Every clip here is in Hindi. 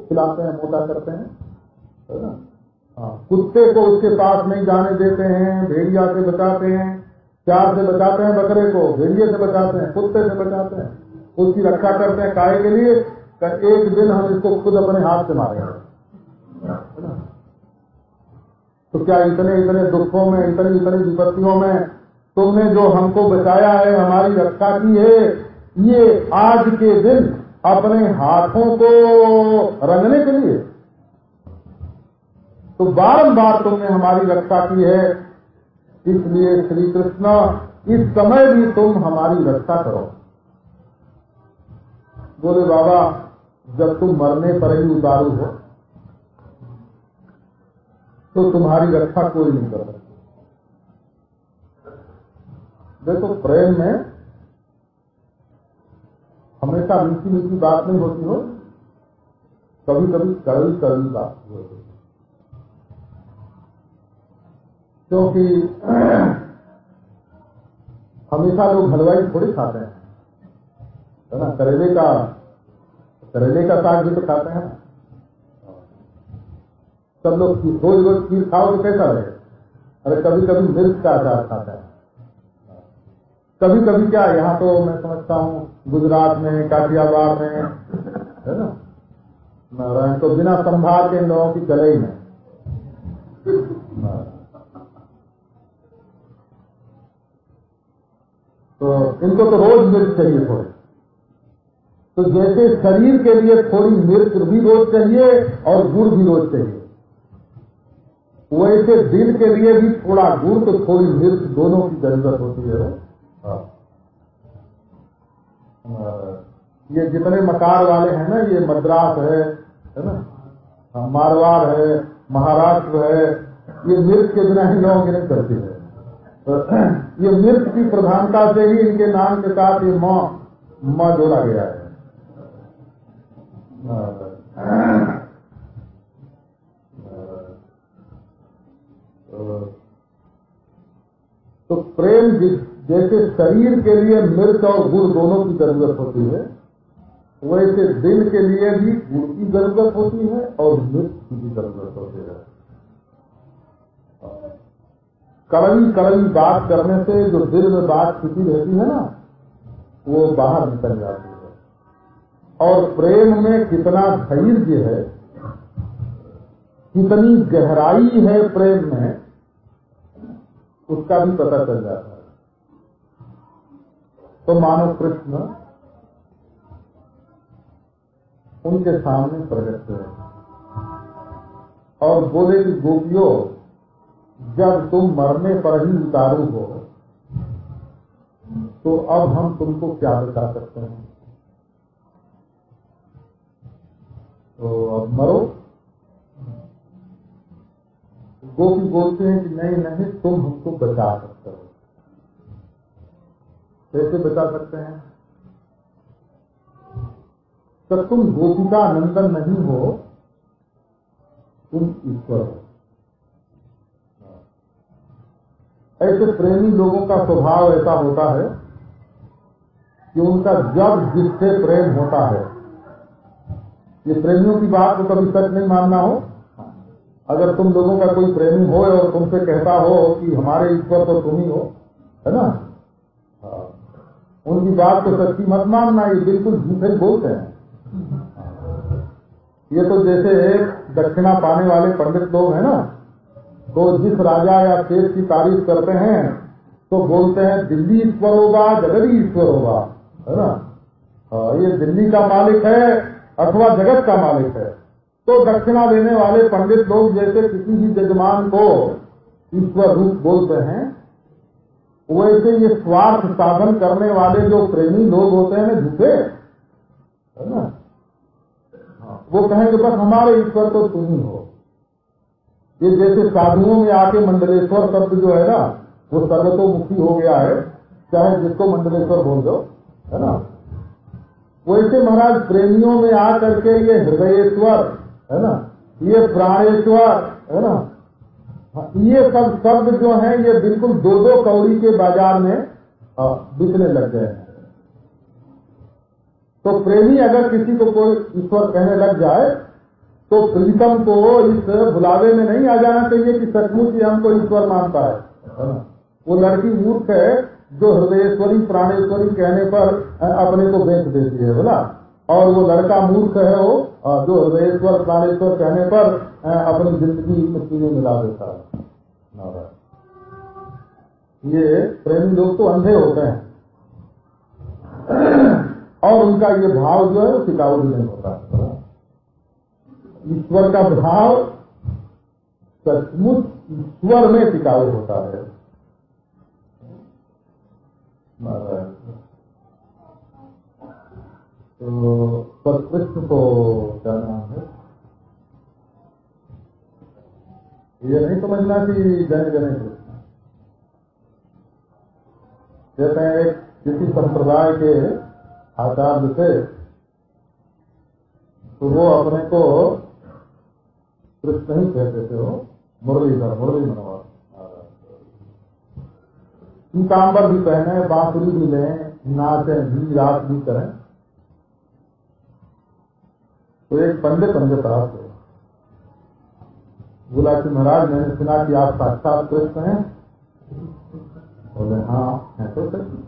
खिलाते हैं, मोटा करते हैं, है ना। कुत्ते को उसके पास नहीं जाने देते हैं, भेड़िया से बचाते हैं, प्यार से बचाते हैं, बकरे को भेड़िए से बचाते हैं, कुत्ते से बचाते हैं, उसकी रक्षा करते हैं। काहे के लिए? एक दिन हम इसको खुद अपने हाथ से मारेंगे। तो क्या इतने इतने दुखों में, इतनी इतनी विपत्तियों में तुमने जो हमको बचाया है, हमारी रक्षा की है, ये आज के दिन अपने हाथों को रंगने के लिए? तो बारंबार तुमने हमारी रक्षा की है, इसलिए श्री कृष्ण इस समय भी तुम हमारी रक्षा करो। बोले बाबा, जब तुम मरने पर ही उतारू हो तो तुम्हारी रक्षा कोई नहीं कर सकता। देखो, प्रेम में हमेशा मीठी मीठी बात नहीं होती हो, कभी कभी कड़वी कड़वी बात होती है। क्योंकि हमेशा लोग हलवाई थोड़ी खाते हैं, है ना। करेले का साग भी तो खाते हैं। सब लोग रोज रोज खीर खाओ तो कैसा रहे? अरे कभी कभी मिर्च का अचार खाता है, कभी कभी क्या, यहाँ तो मैं समझता हूँ गुजरात में, काठियावाड़ में, है ना, तो बिना संभार के इन लोगों की चले ही नहीं। तो इनको तो रोज मिर्च चाहिए थोड़ी। तो जैसे शरीर के लिए थोड़ी मिर्च भी रोज चाहिए और गुड़ भी रोज चाहिए, वैसे दिल के लिए भी थोड़ा गुड़ तो थोड़ी मिर्च दोनों की जरूरत होती है। ये जितने मकार वाले हैं ना, ये मद्रास है ना, मारवाड़ है, महाराष्ट्र है, ये मिर्च के बिना ही लोगों की नहीं करती है। ये मिर्च की प्रधानता से ही इनके नाम के साथ ये माँ जोड़ा गया है। तो प्रेम जैसे शरीर के लिए मिर्च और गुड़ दोनों की जरूरत होती है, वैसे दिल के लिए भी गुड़ की जरूरत होती है और मिर्च की भी जरूरत होती है। कड़वी कड़वी बात करने से जो दिल में बात छिपी रहती है ना, वो बाहर निकल जाती है। और प्रेम में कितना धैर्य है, कितनी गहराई है प्रेम में, उसका भी पता चल जाता है। तो मानो कृष्ण उनके सामने प्रकट हुए और बोले कि गोपियों, जब तुम मरने पर ही उतारू हो तो अब हम तुमको क्या बता सकते हैं? तो अब मरो। गोपी बोलते हैं कि नहीं नहीं, तुम हमको बचा सकते हो। कैसे बचा सकते हैं? जब तुम गोपिका नंदन नहीं हो, तुम ईश्वर हो। ऐसे प्रेमी लोगों का स्वभाव ऐसा होता है कि उनका जब जिससे प्रेम होता है, ये प्रेमियों की बात को कभी सच नहीं मानना हो। अगर तुम लोगों का कोई प्रेमी हो और तुमसे कहता हो कि हमारे ईश्वर तो तुम ही हो, है ना, उनकी बात को सच्ची मत मानना, ये बिल्कुल झूठे बोलते हैं। ये तो जैसे दक्षिणा पाने वाले पंडित लोग हैं ना, तो जिस राजा या शेष की तारीफ करते हैं तो बोलते हैं दिल्ली ईश्वर होगा, जगत ईश्वर होगा, है ना, ये दिल्ली का मालिक है अथवा जगत का मालिक है। तो दक्षिणा देने वाले पंडित लोग जैसे किसी भी यजमान को ईश्वर रूप बोलते हैं, वैसे ये स्वार्थ साधन करने वाले जो प्रेमी लोग होते हैं ना, झूठे, है ना, वो कहेंगे बस हमारे ईश्वर तो तुम ही हो। ये जैसे साधुओं में आके मंडलेश्वर शब्द जो है ना, वो सर्वतोमुखी हो गया है, चाहे जिसको मंडलेश्वर बोल दो, है ना। वैसे महाराज प्रेमियों में आकर के ये हृदयेश्वर, है ना, ये प्राणेश्वर, है ना, ये सब शब्द जो हैं ये बिल्कुल दो दो कौड़ी के बाजार में बिकने लग गए हैं। तो प्रेमी अगर किसी को कोई ईश्वर कहने लग जाए तो प्रीतम को इस बुलावे में नहीं आ जाना चाहिए कि सचमुच ही हमको ईश्वर मानता है ना। वो लड़की मूर्ख है जो हृदयेश्वरी प्राणेश्वरी कहने पर अपने को बेच देती है बोला, और वो लड़का मूर्ख है वो जो हृदयेश्वर प्राणेश्वर कहने पर अपनी जिंदगी मिट्टी में मिला देता है। ये प्रेमी लोग तो अंधे होते हैं और उनका ये भाव जो है वो टिकाऊ भी नहीं होता। ईश्वर का भाव सचमुच ईश्वर में टिकाऊ होता है। तो कृष्ण को क्या नाम है, ये नहीं समझना कि जने जने कृष्ण कहते हैं। किसी संप्रदाय के आचार्य थे तो वो अपने को कृष्ण ही कहते थे। वो मुरली मनोहर पीताम्बर भी पहने, बांसुरी भी लें, नाचें भी, रात भी करें। तो एक पंडित उनके पास थे, बोला कि महाराज मैंने सुना कि आप साक्षात कृष्ण हैं। बोले हाँ है तो सही।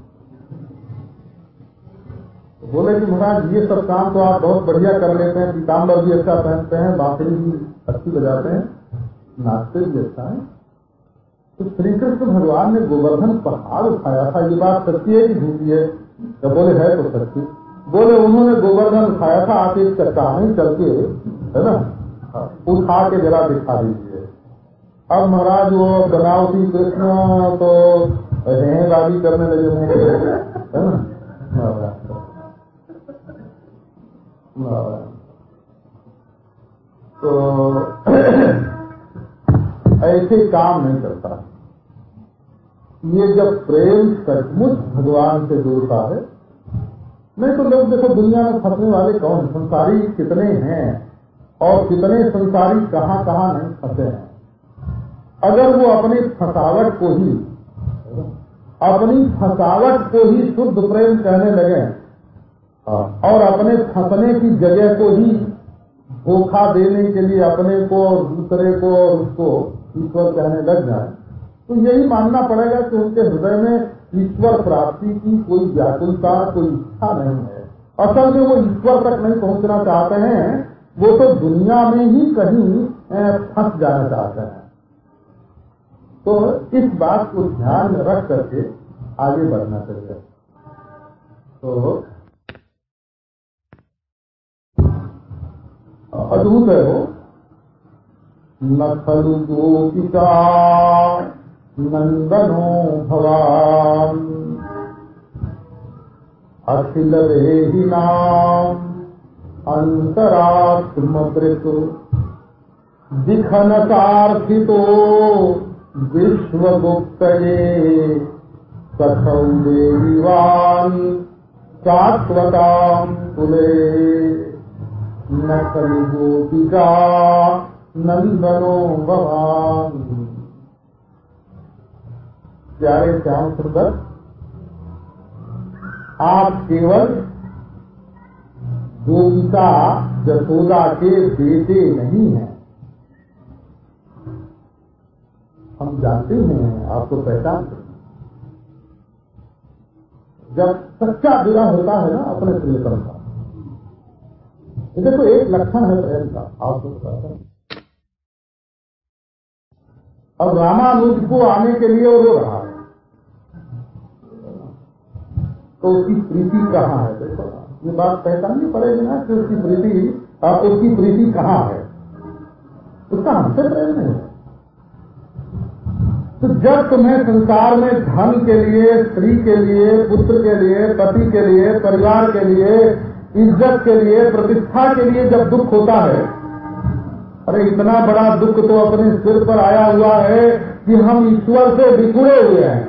बोले कि महाराज ये सब काम तो आप बहुत बढ़िया कर लेते हैं, पीताम्बर भी अच्छा पहनते हैं, बांसुरी भी अच्छी बजाते हैं, नाचते भी अच्छा है। तो श्री कृष्ण भगवान ने गोवर्धन पहाड़ उठाया था, ये बात सच्ची है कि झूठी है? तो बोले है तो सच्ची। बोले उन्होंने गोवर्धन उठाया था, आप एक चट्टान चल के है ना उठा के जरा दिखा दीजिए। अब महाराज वो बनावटी कृष्ण तो हेंगादी करने लगे है ना। तो ऐसे काम नहीं करता। ये जब प्रेम सचमुच भगवान से जुड़ता है, नहीं तो लोग देखो दुनिया में फंसने वाले कौन, संसारी कितने हैं और कितने संसारी कहाँ कहाँ नहीं फंसे हैं। अगर वो अपनी फंसावट को ही शुद्ध प्रेम कहने लगे और अपने फंसने की जगह को ही धोखा देने के लिए अपने को और दूसरे को और उसको ईश्वर कहने लग जाए, तो यही मानना पड़ेगा कि उनके हृदय में ईश्वर प्राप्ति की कोई व्याकुलता, कोई इच्छा नहीं है। असल में वो ईश्वर तक नहीं पहुंचना चाहते हैं, वो तो दुनिया में ही कहीं फंस जाना चाहते हैं। तो इस बात को ध्यान में रख करके आगे बढ़ना चाहिए। तो अद्भुत है वो। न खलु गोपिका नंदनो भवान अखिल देहिनाम अंतरात्मकृत दिखन सार्थितो विश्वगुप्तये कथौ देवान शाश्वतां तुले न खलु गोपिका नंदनो भवान। प्यारे श्याम सुंदर, आप केवल गोपिका यशोदा के बेटे नहीं हैं, हम जानते हैं, आपको पहचानते हैं। जब सच्चा विरह होता है ना अपने प्रियतम का, देखो एक लक्षण है प्रेम का, आपको बताता है। अब रामानुज को आने के लिए वो रो रहा है, तो उसकी प्रीति कहाँ है? देखो ये बात पहचाननी पड़ेगी ना कि उसकी प्रीति कहाँ है। उसका हमसे प्रेम नहीं है। तो जब तुम्हें संसार में धन के लिए, स्त्री के लिए, पुत्र के लिए, पति के लिए, परिवार के लिए, इज्जत के लिए, प्रतिष्ठा के लिए जब दुख होता है, अरे इतना बड़ा दुख तो अपने सिर पर आया हुआ है कि हम ईश्वर से बिछुड़े हुए हैं।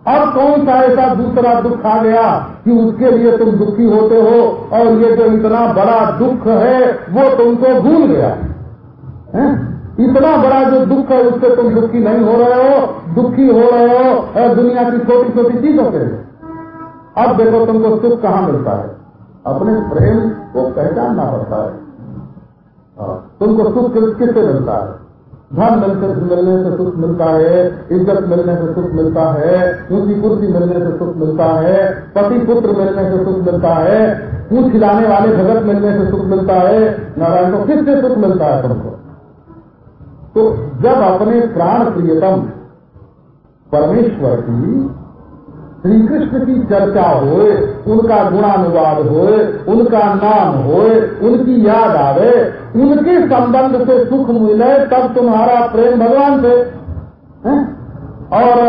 अब कौन सा ऐसा दूसरा दुख आ गया कि उसके लिए तुम दुखी होते हो, और ये जो इतना बड़ा दुख है वो तुमको भूल गया है? इतना बड़ा जो दुख है उससे तुम दुखी नहीं हो रहे हो, दुखी हो रहे हो दुनिया की छोटी छोटी चीजों के लिए। अब देखो तुमको सुख कहाँ मिलता है? अपने प्रेम को पहचानना पड़ता है। उनको सुख किससे मिलता है? धन मिलने से सुख मिलता है, इज्जत मिलने से सुख मिलता है, ऊंची कुर्सी मिलने से सुख मिलता है, पति पुत्र मिलने से सुख मिलता है, पूछ खिलाने वाले भगत मिलने से सुख मिलता है। नारायण को किससे सुख मिलता है तुमको? तो जब अपने प्राण प्रियतम परमेश्वर की, श्री कृष्ण की चर्चा होए, उनका गुणानुवाद होए, उनका नाम होए, उनकी याद आवे, उनके संबंध से सुख मिले, तब तुम्हारा प्रेम भगवान से है? और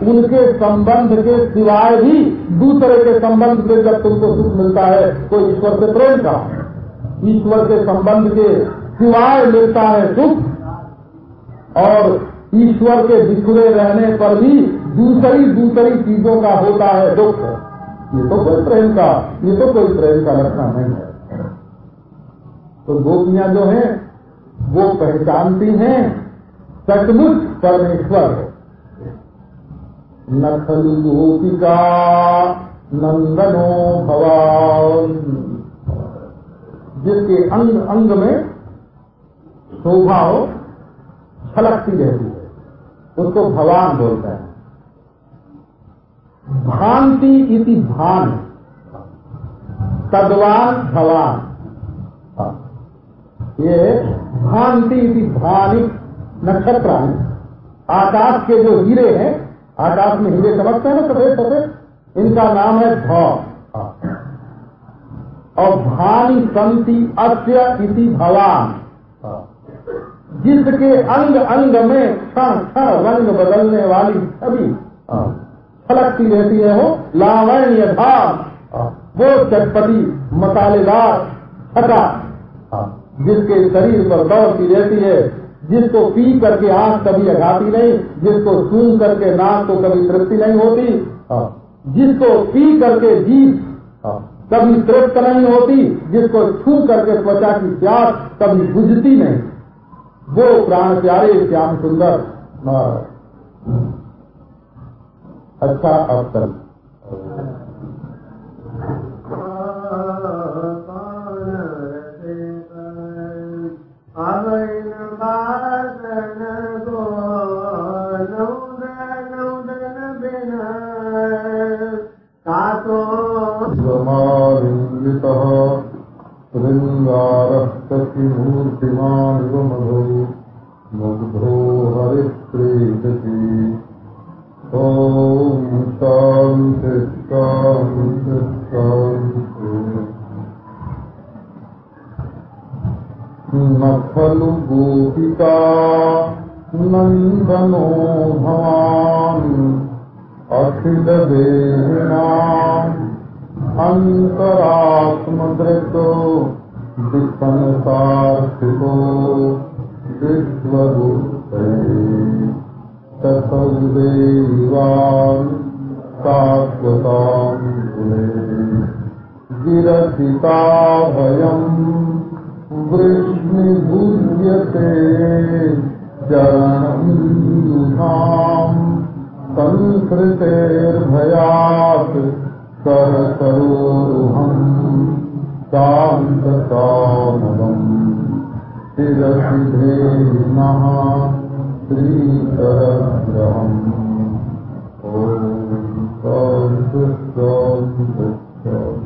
उनके संबंध के सिवाय भी दूसरे के संबंध से जब तुमको सुख मिलता है तो ईश्वर से प्रेम का, ईश्वर के संबंध के सिवाय मिलता है सुख, और ईश्वर के बिखरे रहने पर भी दूसरी चीजों का होता है दुख। ये तो कोई प्रेम का लक्षण नहीं है। तो गोपियां जो हैं वो पहचानती हैं सचमुच परमेश्वर है। न खलु गोपिका नंदनो भवान, जिसके अंग अंग में शोभा हो, छलकती रहती है, उसको भगवान बोलते हैं। भांति इति भान, तद्वान भवान। ये भांति इति भानी नक्षत्र, आकाश के जो हीरे हैं, आकाश में हीरे चमकते हैं ना सफेद सफेद, इनका नाम है भव। और भानी संति अस्य इति भवान, जिसके अंग अंग में क्षण क्षण रंग बदलने वाली छवि छलकती रहती है, हो लावण्य भाव, वो चटपटी मसालेदार छटा जिसके शरीर पर दौड़ती रहती है, जिसको पी करके आंख कभी अघाती नहीं, जिसको सूंघ करके नाक को कभी तृप्ति नहीं होती, जिसको पी करके जीभ कभी तृप्त नहीं होती, जिसको छू करके त्वचा की प्यास कभी बुझती नहीं, वो प्राण प्यारे श्याम सुंदर अच्छा अवसर। मूर्तिमान मधो मुग्धो हरिप्रेदति। ओम शांति शांति शांति। न खलु गोपिका नंदनो भवान, अखिल देहिनां अंतरात्मदृतो विसंसार्थिको विश्वरूपे। तथैवान् शाश्वतां विरचिता भयम् वृष्णिभूयते चरणीयुधाम् संस्कृतेर्भयात् करतरोरुहम् शान्तकामदम् शिरसिधेनः श्रीकरग्रहम्। ॐ शान्ति शान्ति शान्ति।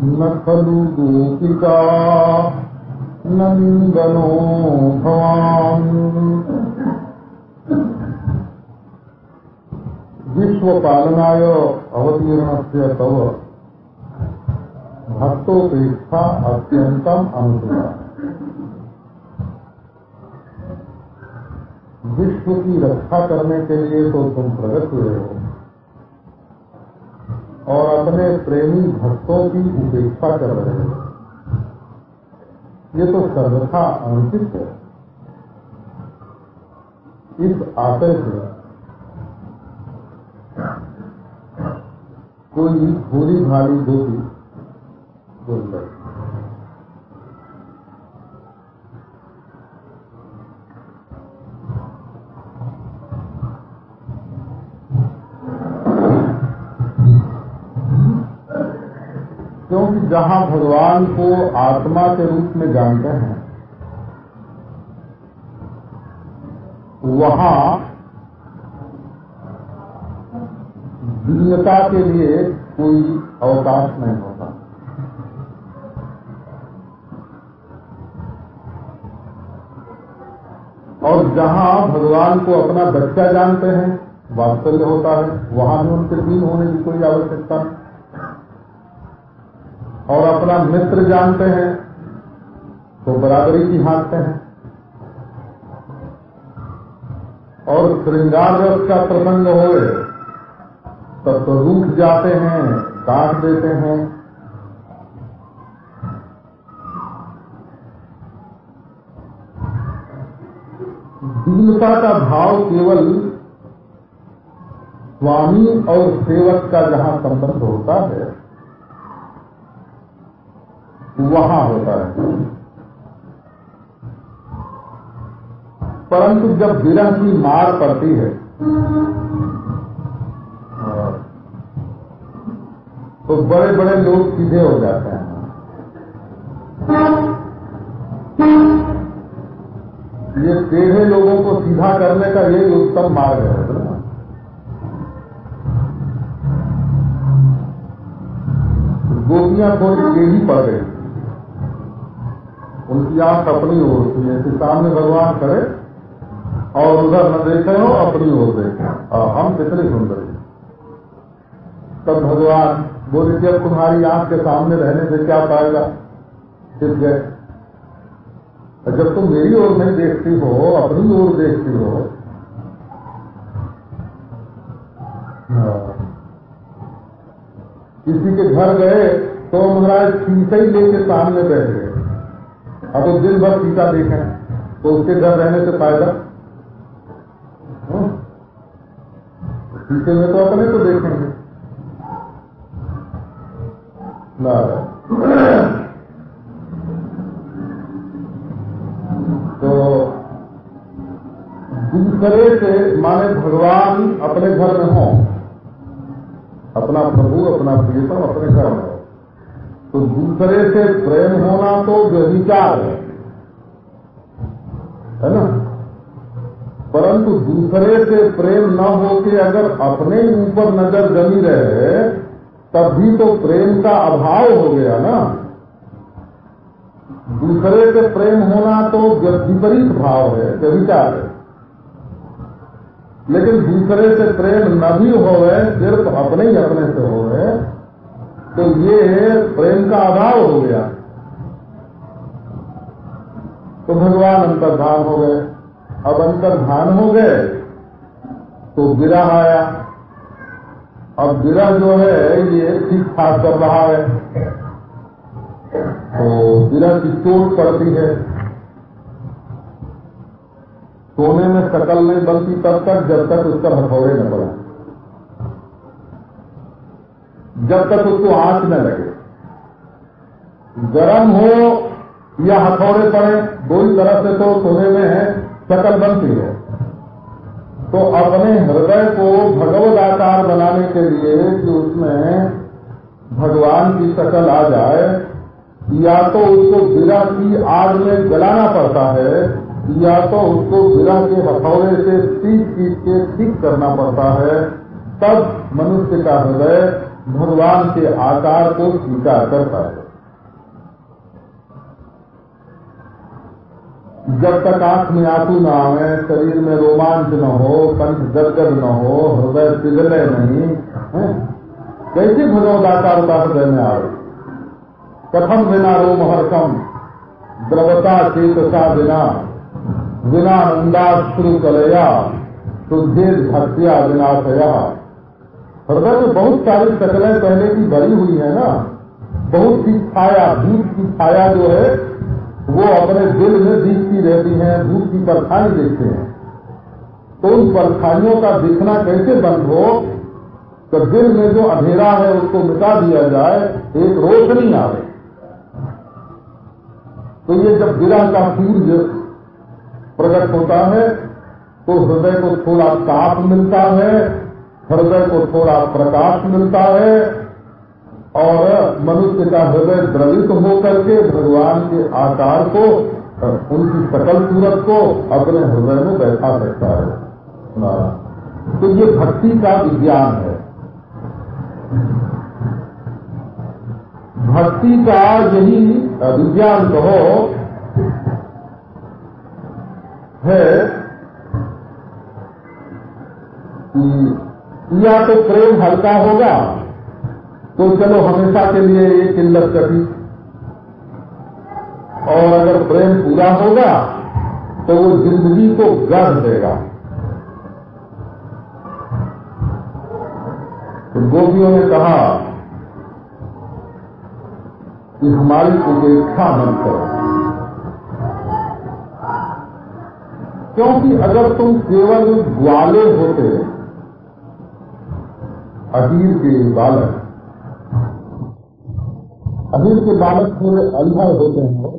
न खलु गोपिका नन्दनो भवान्, विश्वपालनाय अवतीर्णस्य तव भक्तोपेक्षा अत्यंतम अनुसूया। विश्व की रक्षा करने के लिए तो तुम प्रकट हुए हो और अपने प्रेमी भक्तों की उपेक्षा कर रहे हो, ये तो सर्वथा अनुचित है। इस आशय से कोई भूरी भारी गोपी बोल रही, क्यों कि जहां भगवान को आत्मा के रूप में जानते हैं वहां दीनता के लिए कोई अवकाश नहीं होता। और जहां भगवान को अपना बच्चा जानते हैं, वात्सल्य होता है, वहां भी उनके दीन होने की कोई आवश्यकता नहीं। और अपना मित्र जानते हैं तो बराबरी की हाँकते हैं। और श्रृंगार रस का प्रसंग होए तब तो रूठ जाते हैं, काट देते हैं। दीनता का भाव केवल स्वामी और सेवक का जहां संबंध होता है वहां होता है। परंतु जब विरह की मार पड़ती है तो बड़े बड़े लोग सीधे हो जाते हैं। ये टेढ़े लोगों को सीधा करने का यही उत्तम मार्ग है। गोपियां थोड़ी टेढ़ी पड़ गई, उनकी आंख अपनी ओर थी, जैसे सामने भगवान करे और उधर न देखे हो, अपनी ओर देखे। हम कितने सुंदर हैं। तब भगवान बोले जब तुम्हारी आंख के सामने रहने से क्या पाएगा, छिप गए। जब तुम मेरी ओर नहीं देखती हो, अपनी ओर देखती हो, किसी के घर गए तो महाराज शीशा ही लेके सामने बैठ गए। अब तो दिन भर शीशा देखें तो उसके घर रहने से फायदा, शीशे में तो अपने तो देखेंगे ना। तो दूसरे से माने भगवान अपने घर में हो, अपना प्रभु अपना प्रियतम अपने घर में हो, तो दूसरे से प्रेम होना तो व्यभिचार है ना। परंतु दूसरे से प्रेम न होके अगर अपने ऊपर नजर जमी रहे तब भी तो प्रेम का अभाव हो गया ना। दूसरे से प्रेम होना तो विपरीत भाव है, व्यभिचार है। लेकिन दूसरे से प्रेम न भी होवे, सिर्फ अपने ही अपने से होवे, तो ये प्रेम का अभाव हो गया। तो भगवान अंतर्धान हो गए। अब अंतर्धान हो गए तो विरह आया। अब विरह जो है ये ठीक ठाक कर रहा है, तो विरह की चोट पड़ती है। सोने में शकल नहीं बनती तब तक जब तक उसका हथौड़े न पड़े, जब तक उसको आंच न लगे। गरम हो या हथौड़े पड़े, दो ही तरह से तो सोने में शकल बनती है। तो अपने हृदय को भगवद आकार बनाने के लिए कि उसमें भगवान की शकल आ जाए, या तो उसको विरह की आग में जलाना पड़ता है, या तो उसको विरह के हथौड़े से पीट के ठीक करना पड़ता है। तब मनुष्य का हृदय भगवान के आकार को स्वीकार करता है। जब तक आंख में आंसू न आवे, शरीर में रोमांच न हो, कंठ गदगद न हो, हृदय पिघले नहीं, कैसे भगवदाकार का हृदय में आवे। कथम बिना रोमहर्षम द्रवता चेतसा बिना, बिना नंदाश्रु कलया शुद्धेद भक्तिया विनाशया। हृदय में बहुत सारी शकलें पहले की भरी हुई है ना। बहुत सी छाया, भूत की छाया जो है वो अपने दिल में दिखती रहती है, भूत की परछाई देखते हैं। तो उन परछाइयों का दिखना कैसे बंद हो, तो दिल में जो अंधेरा है उसको मिटा दिया जाए, एक रोशनी आवे। तो ये जब विरह का सूर्य प्रकट होता है तो हृदय को थोड़ा ताप मिलता है, हृदय को थोड़ा प्रकाश मिलता है, और मनुष्य का हृदय द्रवित होकर के भगवान के आकार को, उनकी सकल सूरत को अपने हृदय में बैठा सकता है। तो ये भक्ति का विज्ञान है। भक्ति का यही विज्ञान कहो है कि या तो प्रेम हल्का होगा तो चलो हमेशा के लिए ये किल्लत कटी, और अगर प्रेम पूरा होगा तो वो जिंदगी को गढ़ देगा। तो गोपियों ने कहा कि हमारी उपेक्षा मत करो, क्योंकि अगर तुम केवल ग्वाले होते, अहीर के बालक, अहीर के बालक थोड़े अलहर होते हैं।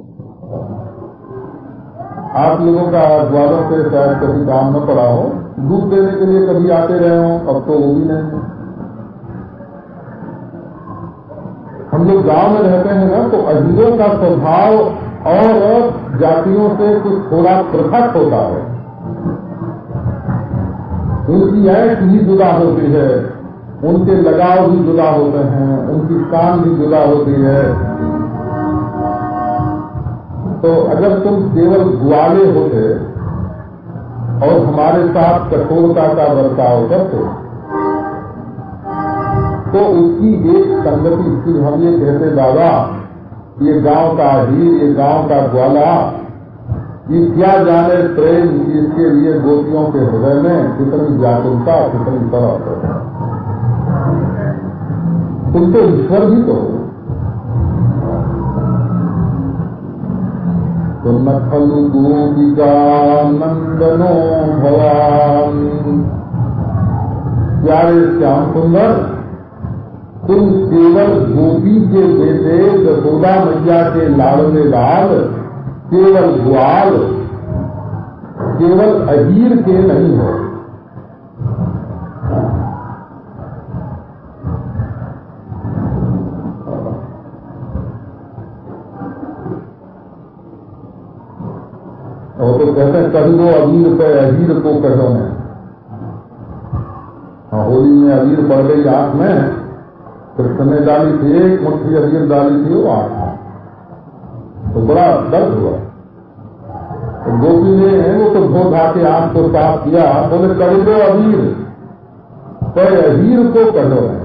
आप लोगों का ग्वालों से शायद कभी काम न पड़ा हो, दूध देने के लिए कभी आते रहे हो, अब तो वो भी नहीं। हम लोग गांव में रहते हैं ना, तो अहीरों का स्वभाव और जातियों से कुछ थोड़ा पृथक होता है। उनकी ऐश भी जुदा होती है, उनके लगाव भी जुदा होते हैं, उनकी काम भी जुदा होती है। तो अगर तुम केवल ग्वाले होते और हमारे साथ कठोरता का बर्ताव करते तो उसकी एक संगति थी। हम ये कहते दादा, ये गांव का हीर, ये गांव का ग्वाला, ये क्या जाने प्रेम, इसके लिए गोपियों के हृदय में कितनी व्याकुलता, कितनी तरफ है। तुम तो ईश्वर भी तो हो। तो न खलु गोपिका नंदनो भवान, प्यारे श्याम सुंदर, तुम केवल गोपी के बेटे यशोदा मैया के लाडले लाल, केवल ग्वाल, केवल अहीर के नहीं हो। और तो कहते हैं कभी वो अबीर पे अहीर को कहो में। होली में अबीर पड़ गई आंख में, कृष्ण ने डाली थी, एक मुट्ठी अबीर डाली थी वो आंख में, तो बड़ा दर्द हुआ। तो गोपी ने वो तो धो धा के आंख को साफ किया, बोले कर दो अबीर पे अहीर को कहो में।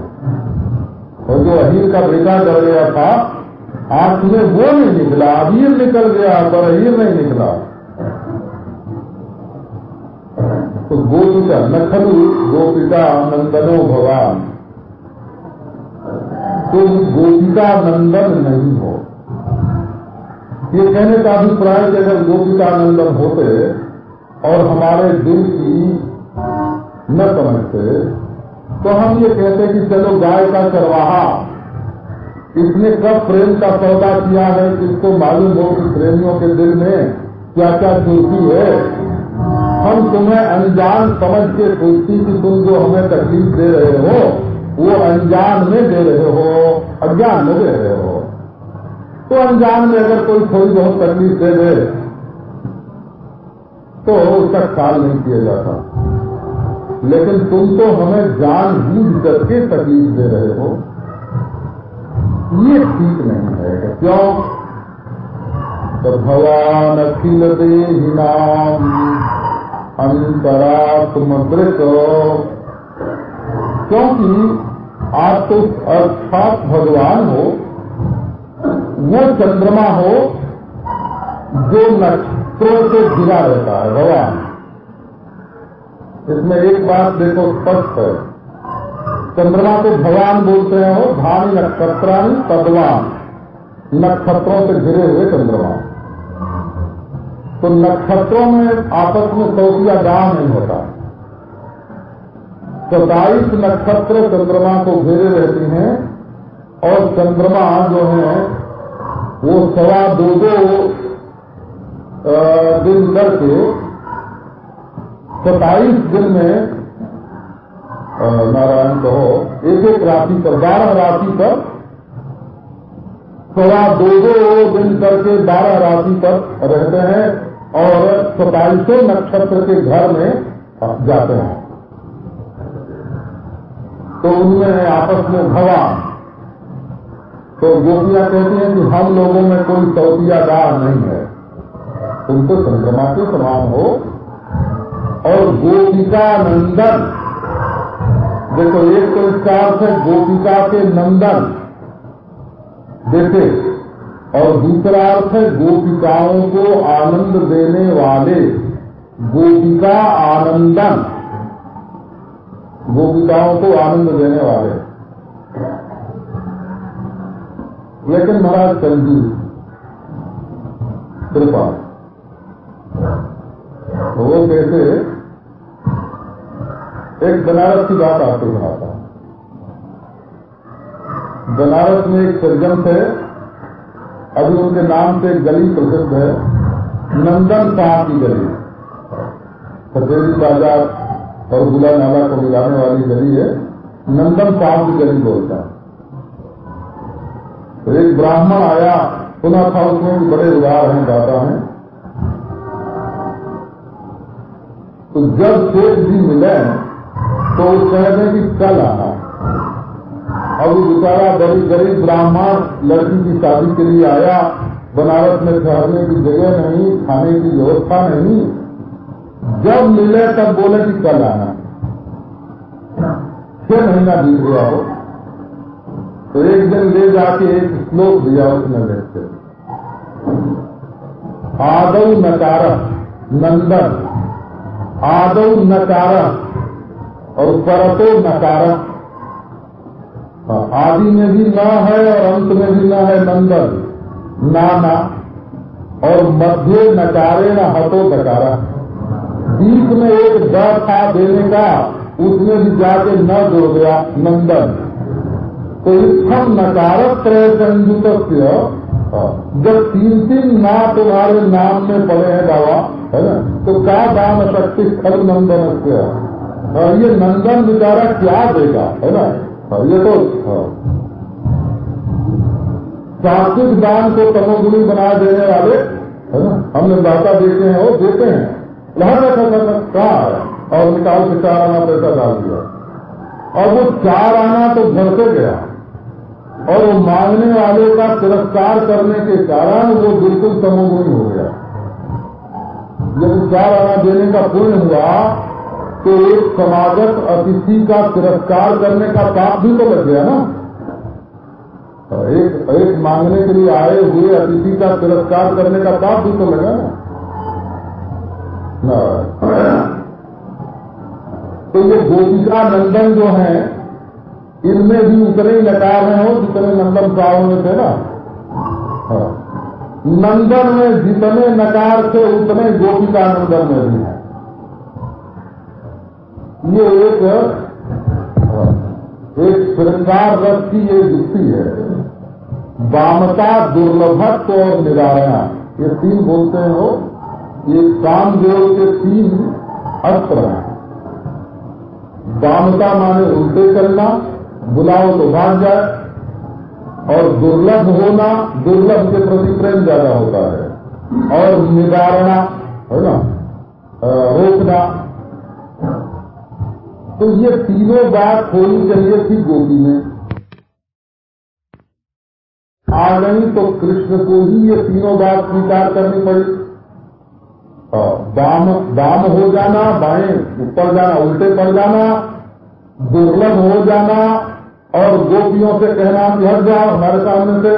और जो अहीर का बेटा डर गया था, आंख में वो नहीं निकला, अबीर निकल गया पर अहीर नहीं निकला। तो गोपिका न खलु गोपिका नंदनो भवान, तुम गोपिका नंदन नहीं हो। ये कहने का अभिप्राय कि अगर गोपिका नंदन होते और हमारे दिल की न समझते तो हम ये कहते कि चलो गाय का चरवाहा, इसने कब प्रेम का सौदा किया है, किसको मालूम हो कि प्रेमियों के दिल में क्या क्या चुनती है। हम तुम्हें अनजान समझ के सोचती कि तुम जो हमें तकलीफ दे रहे हो वो अनजान में दे रहे हो, अज्ञान में दे रहे हो। तो अनजान में अगर कोई थोड़ी बहुत तकलीफ दे दे तो उसका ख्याल नहीं किया जाता, लेकिन तुम तो हमें जान बूझ करके तकलीफ दे रहे हो, ये ठीक नहीं है। क्यों? तो भगवान अखिल देहिनाम अंतरात्म दृक, क्योंकि आप तो अर्थात भगवान हो, वो चंद्रमा हो जो नक्षत्रों से घिरा रहता है। भगवान, इसमें एक बात देखो स्पष्ट है, चंद्रमा को भगवान बोलते हैं, हो धानी नक्षत्रानी तद्वान, नक्षत्रों से घिरे हुए चंद्रमा। तो नक्षत्रों में आपस में सौतिया गांव नहीं होता। 27 नक्षत्र चंद्रमा को घेरे रहती हैं और चंद्रमा जो है वो 2.25 दिन करके 27 दिन में नारायण कहो एक एक राशि पर 12 राशि पर 2.5 दिन करके 12 राशि पर रहते हैं और 27 नक्षत्र के घर में जाते हैं। तो उनमें आपस में हवा। तो गोपियां कहती हैं कि हम लोगों में कोई सौतियादार नहीं है, तुम तो चंद्रमा के समान हो। और गोपिका नंदन, देखो एक तो इसका अर्थ है गोपिका के नंदन देखे, और दूसरा अर्थ है गोपिकाओं को आनंद देने वाले, गोपिका आनंदन, गोपिकाओं को आनंद देने वाले। लेकिन महाराज कलजी कृपा, वो कैसे, एक बनारस की बात आपको सुनाता हूं। बनारस में एक सज्जन थे, अभी उनके नाम से एक गली प्रसिद्ध है, नंदन साहब की गली। सफेदी बाजार और गुला नाला को मिलाने वाली गली है, नंदन साहब की गली बोलता है। तो एक ब्राह्मण आया, सुना था उसमें कि बड़े उदार हैं, दाता हैं। तो जब सेठ जी मिले तो वो कह दें कि कल आना। अब बेचारा बड़ी गरीब ब्राह्मण लड़की की शादी के लिए आया, बनारस में ठहरने की जगह नहीं, खाने की व्यवस्था नहीं। जब मिले तब बोले कि कल आना। 6 महीना बीत गया हो, तो एक दिन ले जाके एक श्लोक दिया उसने लिखते, आदौ नकार नंदन, आदौ नकार और परतो नकार। आदि में भी न है और अंत में भी न है नंदन, नाना, और मध्य नकारे न हतो दकारा। बीच में एक द था देने का, उसमें भी जाके न जोड़ गया नंदन। तो इत्थम नकारत त्रय संयुत, जब 3 ना तुम्हारे नाम में पड़े हैं बाबा, है ना, तो क्या दान शक्ति खल नंदन से, ये नंदन बेचारा क्या देगा, है ना। ये तो सात्विक दान को तमोगुणी बना देने वाले, है ना, हमने दाता देते हैं, वो देते हैं, कहा और निकाल के 4 आना पैसा डाल दिया, और वो 4 आना तो घर से गया, और वो मांगने वाले का तिरस्कार करने के कारण वो बिल्कुल तमोगुणी हो गया। जब 4 आना देने का पुण्य हुआ तो एक समागत अतिथि का तिरस्कार करने का पाप भी तो लग गया ना। एक मांगने के लिए आए हुए अतिथि का तिरस्कार करने का पाप भी तो लगा ना। तो ये गोपिका नंदन जो हैं, इनमें भी उतने ही नकार हैं हो जितने नंदन साहब में थे ना। नंदन में जितने नकार थे उतने गोपिका नंदन में भी है। ये एक श्रृंगार रस की ये युक्ति है। वामता, दुर्लभत्व और निरायणा, ये 3 बोलते हैं हो। ये कामदेव के 3 अस्त्र हैं। वामता माने उल्टे चलना, बुलाओ तो भाग जाए, और दुर्लभ होना, दुर्लभ के प्रति प्रेम ज्यादा होता है, और निवारणा, है ना, रोकना। तो ये तीनों बात होनी चाहिए थी गोपी में। आ गई तो कृष्ण को ही ये तीनों बात स्वीकार करनी पड़ी। बाम हो जाना, बाएं ऊपर जाना, उल्टे पड़ जाना, दुर्लभ हो जाना, और गोपियों से कहना कि हट जाओ हमारे सामने से।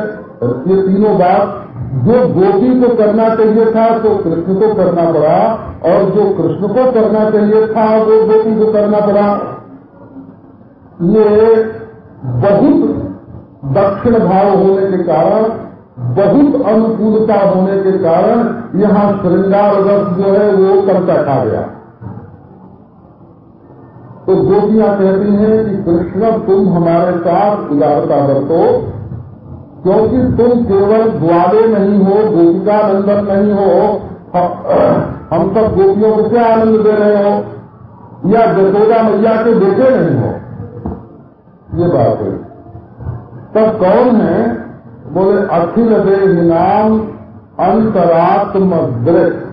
ये तीनों बात जो गोपी को करना चाहिए था तो कृष्ण को करना पड़ा, और जो कृष्ण को करना चाहिए था वो गोपी को करना पड़ा। ये बहुत दक्षिण भाव होने के कारण, बहुत अनुकूलता होने के कारण यहाँ श्रृंगार रस जो है वो करता खा गया। तो गोपियां कहती हैं कि कृष्ण तुम हमारे साथ उदारता बरतो, क्योंकि तुम केवल ग्वाले नहीं हो, गोपिका नंदन नहीं हो। हम सब गोपियों को क्या आनंद दे रहे हो, या यशोदा मैया के बेटे नहीं हो। ये बात है। तब कौन है बोले अखिल देहिनाम अंतरात्म दृष्ट।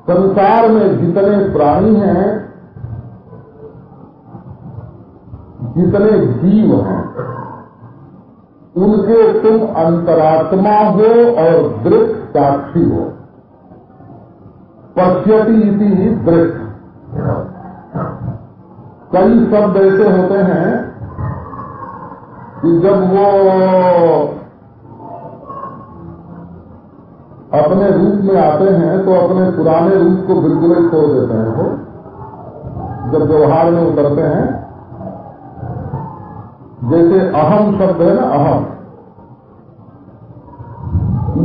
संसार में जितने प्राणी हैं, जितने जीव हैं, उनके तुम अंतरात्मा हो और दृष्ट साक्षी हो। पश्यति इति दृष्ट। कई शब्द ऐसे होते हैं कि जब वो अपने रूप में आते हैं तो अपने पुराने रूप को बिल्कुल ही छोड़ देते हैं। वो जब व्यवहार में उतरते हैं, जैसे अहम शब्द है ना, अहम,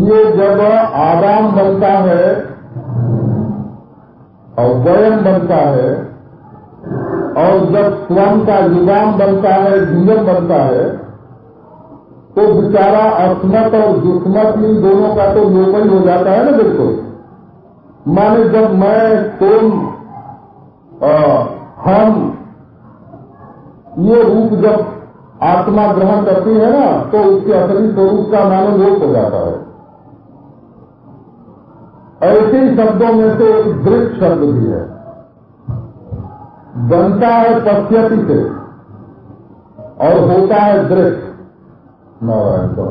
ये जब आदाम बनता है और वयम बनता है, और जब स्वयं का युगाम बनता है, जीवन बनता है, तो बेचारा अस्मत और दुस्मत इन दोनों का तो लोपन हो जाता है ना बिल्कुल। माने जब मैं, तुम, हम, ये रूप जब आत्मा ग्रहण करती है ना, तो उसके असली स्वरूप का मानो लोप हो जाता है। ऐसे ही शब्दों में से एक दृष्ट शब्द भी है। बनता है पश्यति से और होता है दृष्ट। नारायण तो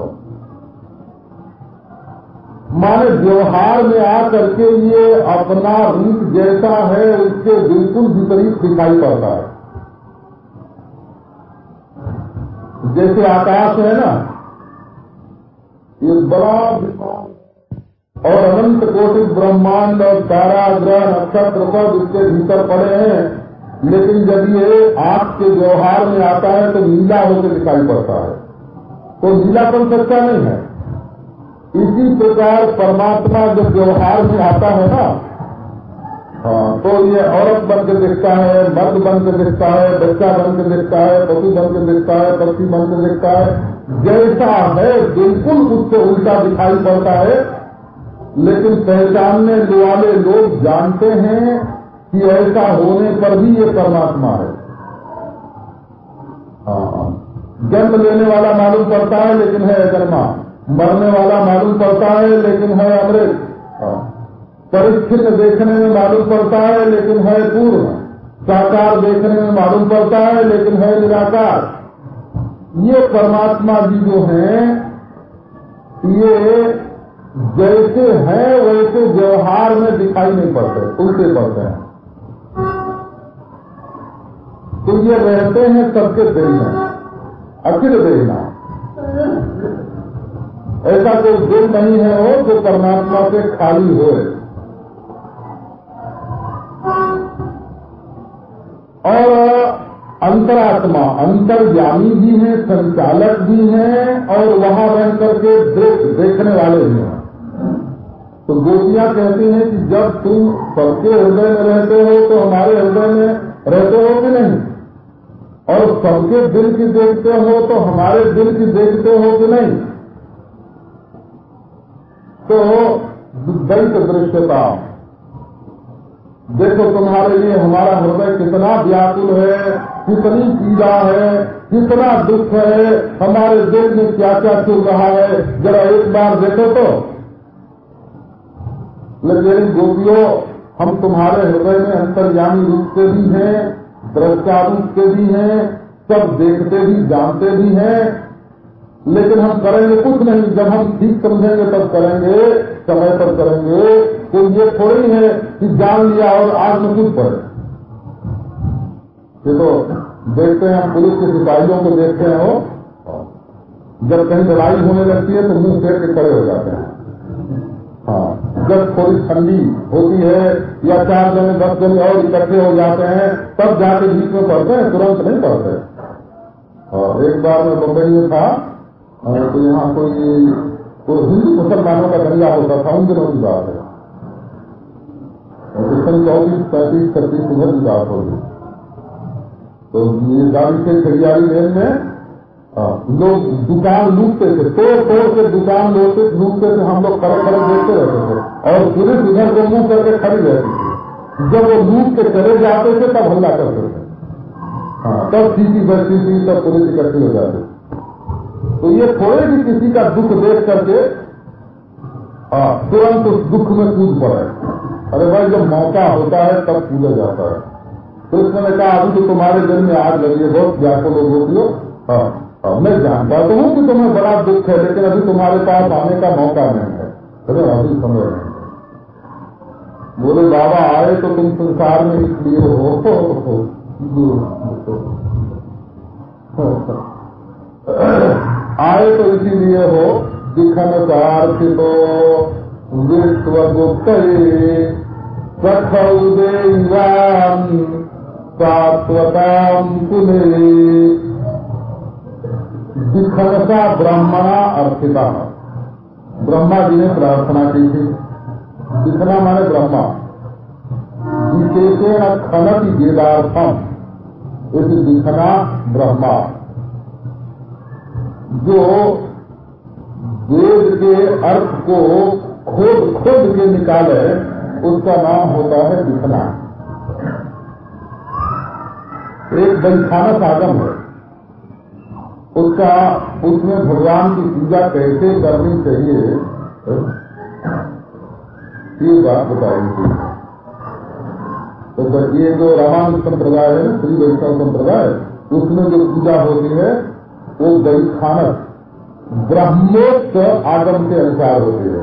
माने व्यवहार में आकर के ये अपना रूप जैसा है उसके बिल्कुल विपरीत दिखाई पड़ता है। जैसे आकाश है ना, ये बड़ा और अनंत कोटि ब्रह्मांड और तारा ग्रह नक्षत्र सब इसके भीतर पड़े हैं, लेकिन जब ये आंख के व्यवहार में आता है तो नीला होकर दिखाई पड़ता है, तो नीलापन सच्चा नहीं है। इसी प्रकार परमात्मा जब व्यवहार में आता है ना, तो ये औरत बन के दिखता है, मर्द बन के दिखता है, बच्चा बन के दिखता है, पशु बन के दिखता है, पक्षी बन के दिखता है। जैसा है बिल्कुल उससे उल्टा दिखाई पड़ता है, लेकिन पहचानने वाले लोग जानते हैं कि ऐसा होने पर भी ये परमात्मा है। जन्म लेने वाला मालूम पड़ता है लेकिन है अजन्मा, मरने वाला मालूम पड़ता है लेकिन है अमृत, परिच्छिन्न देखने में मालूम पड़ता है लेकिन है पूर्ण, साकार देखने में मालूम पड़ता है लेकिन है निराकार। ये परमात्मा जी जो हैं, ये जैसे हैं वैसे व्यवहार में दिखाई नहीं पड़ते, उल्टे पड़ते हैं। तो ये रहते हैं सबके दिल में, अखिल देखना। ऐसा कोई दिल नहीं है वो जो परमात्मा से खाली हो। और अंतरात्मा अंतर्यामी भी हैं, संचालक भी हैं, और वहां रह करके देखने वाले भी हैं। तो गोपियां कहती हैं कि जब तुम सबके हृदय में रहते हो तो हमारे हृदय में रहते हो कि नहीं, और सबके दिल की देखते हो तो हमारे दिल की देखते हो कि नहीं। तो द्वैत दृश्यता, देखो तुम्हारे लिए हमारा हृदय कितना व्याकुल है, कितनी पीड़ा है, कितना दुख है, हमारे दिल में क्या क्या चल रहा है, जरा एक बार देखो तो। लेकिन गोपियों, हम तुम्हारे हृदय में अंतर्यामी रूप से भी हैं, दृष्टा रूप से भी हैं, सब देखते भी जानते भी हैं, लेकिन हम करेंगे कुछ नहीं। जब हम ठीक समझेंगे तब करेंगे, समय पर करेंगे। तो ये थोड़ी है कि जान लिया और आग में कूद पड़े। ये तो देखते हैं, पुलिस के सिपाहियों को देखते हैं, वो जब कहीं लड़ाई होने लगती है तो मुंह फेर के खड़े हो जाते हैं। हाँ, जब थोड़ी ठंडी होती है या 4 जने 10 जने और इकट्ठे हो जाते हैं, तब जाके बीच में पड़ते हैं, तुरंत नहीं पड़ते। और एक बार मैं बम्बई में था, तो यहाँ कोई हिंदू मुसलमानों का दंगा होता था, उन दिनों की बात है। 34, 35, 36 उधर की बात होगी। तो ये गाड़ी से खड़ियारी लेन में लोग दुकान लूटते थे, तोड़ के दुकान लूटते थे। हम लोग खड़े देखते रहते थे और पुलिस इधर को मुंह करके खड़ी रहती थी। जब वो लूट के चले जाते थे तब हमला करते थे। तब सीटी बचती थी, तब पुलिस इकट्ठी हो जाती। तो ये थोड़े भी किसी का दुख देख करके तुरंत उस दुख में कूद पड़े। अरे भाई जब मौका होता है तब कूदा जाता है। तो उसने कहा अभी तो तुम्हारे दिल में आग लगी है बहुत, जाको लोग होती हो। मैं जानता तो हूँ कि तुम्हें बड़ा दुख है, लेकिन अभी तुम्हारे पास आने का मौका नहीं है। अरे अभी समय नहीं। बोले बाबा आए तो तुम संसार में इसलिए हो आए तो इसीलिए हो दिखन सार्थितो विश्व गुप्त सखौदेवान शाश्वताम पुनः। दिखन का ब्रह्मणा अर्थिता, ब्रह्मा जी ने प्रार्थना की थी। दिखना माने ब्रह्मा, विशेषेण खनति वेदार्थम, इस दिखना ब्रह्मा जो वेद के अर्थ को खोद के निकाले उसका नाम होता है दिखना। एक वैखानस आगम है, उसमें भगवान की पूजा कैसे करनी चाहिए ये बात बताएंगे। तो ये जो रामानुज संप्रदाय है ना, श्री वैष्णव संप्रदाय, उसमें जो पूजा होती है वो वैखानस ब्रह्मोक्त आगम के अनुसार होती है।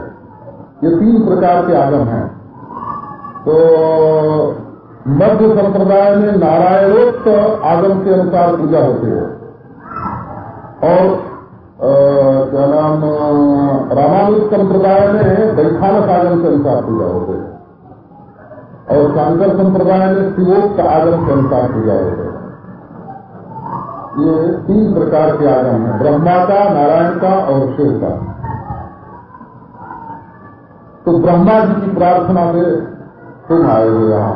ये 3 प्रकार के आगम हैं। तो मध्य संप्रदाय में नारायणोक्त आगम के अनुसार पूजा होती है और क्या नाम रामानुज संप्रदाय में वैखानस आगम के अनुसार पूजा होती है और शंकर संप्रदाय में शिवोक्त आगम के अनुसार पूजा होती है। ये 3 प्रकार के आगम हैं, ब्रह्मा का, नारायण का और शिव का। तो ब्रह्मा जी की प्रार्थना से तुम आए हो यहाँ,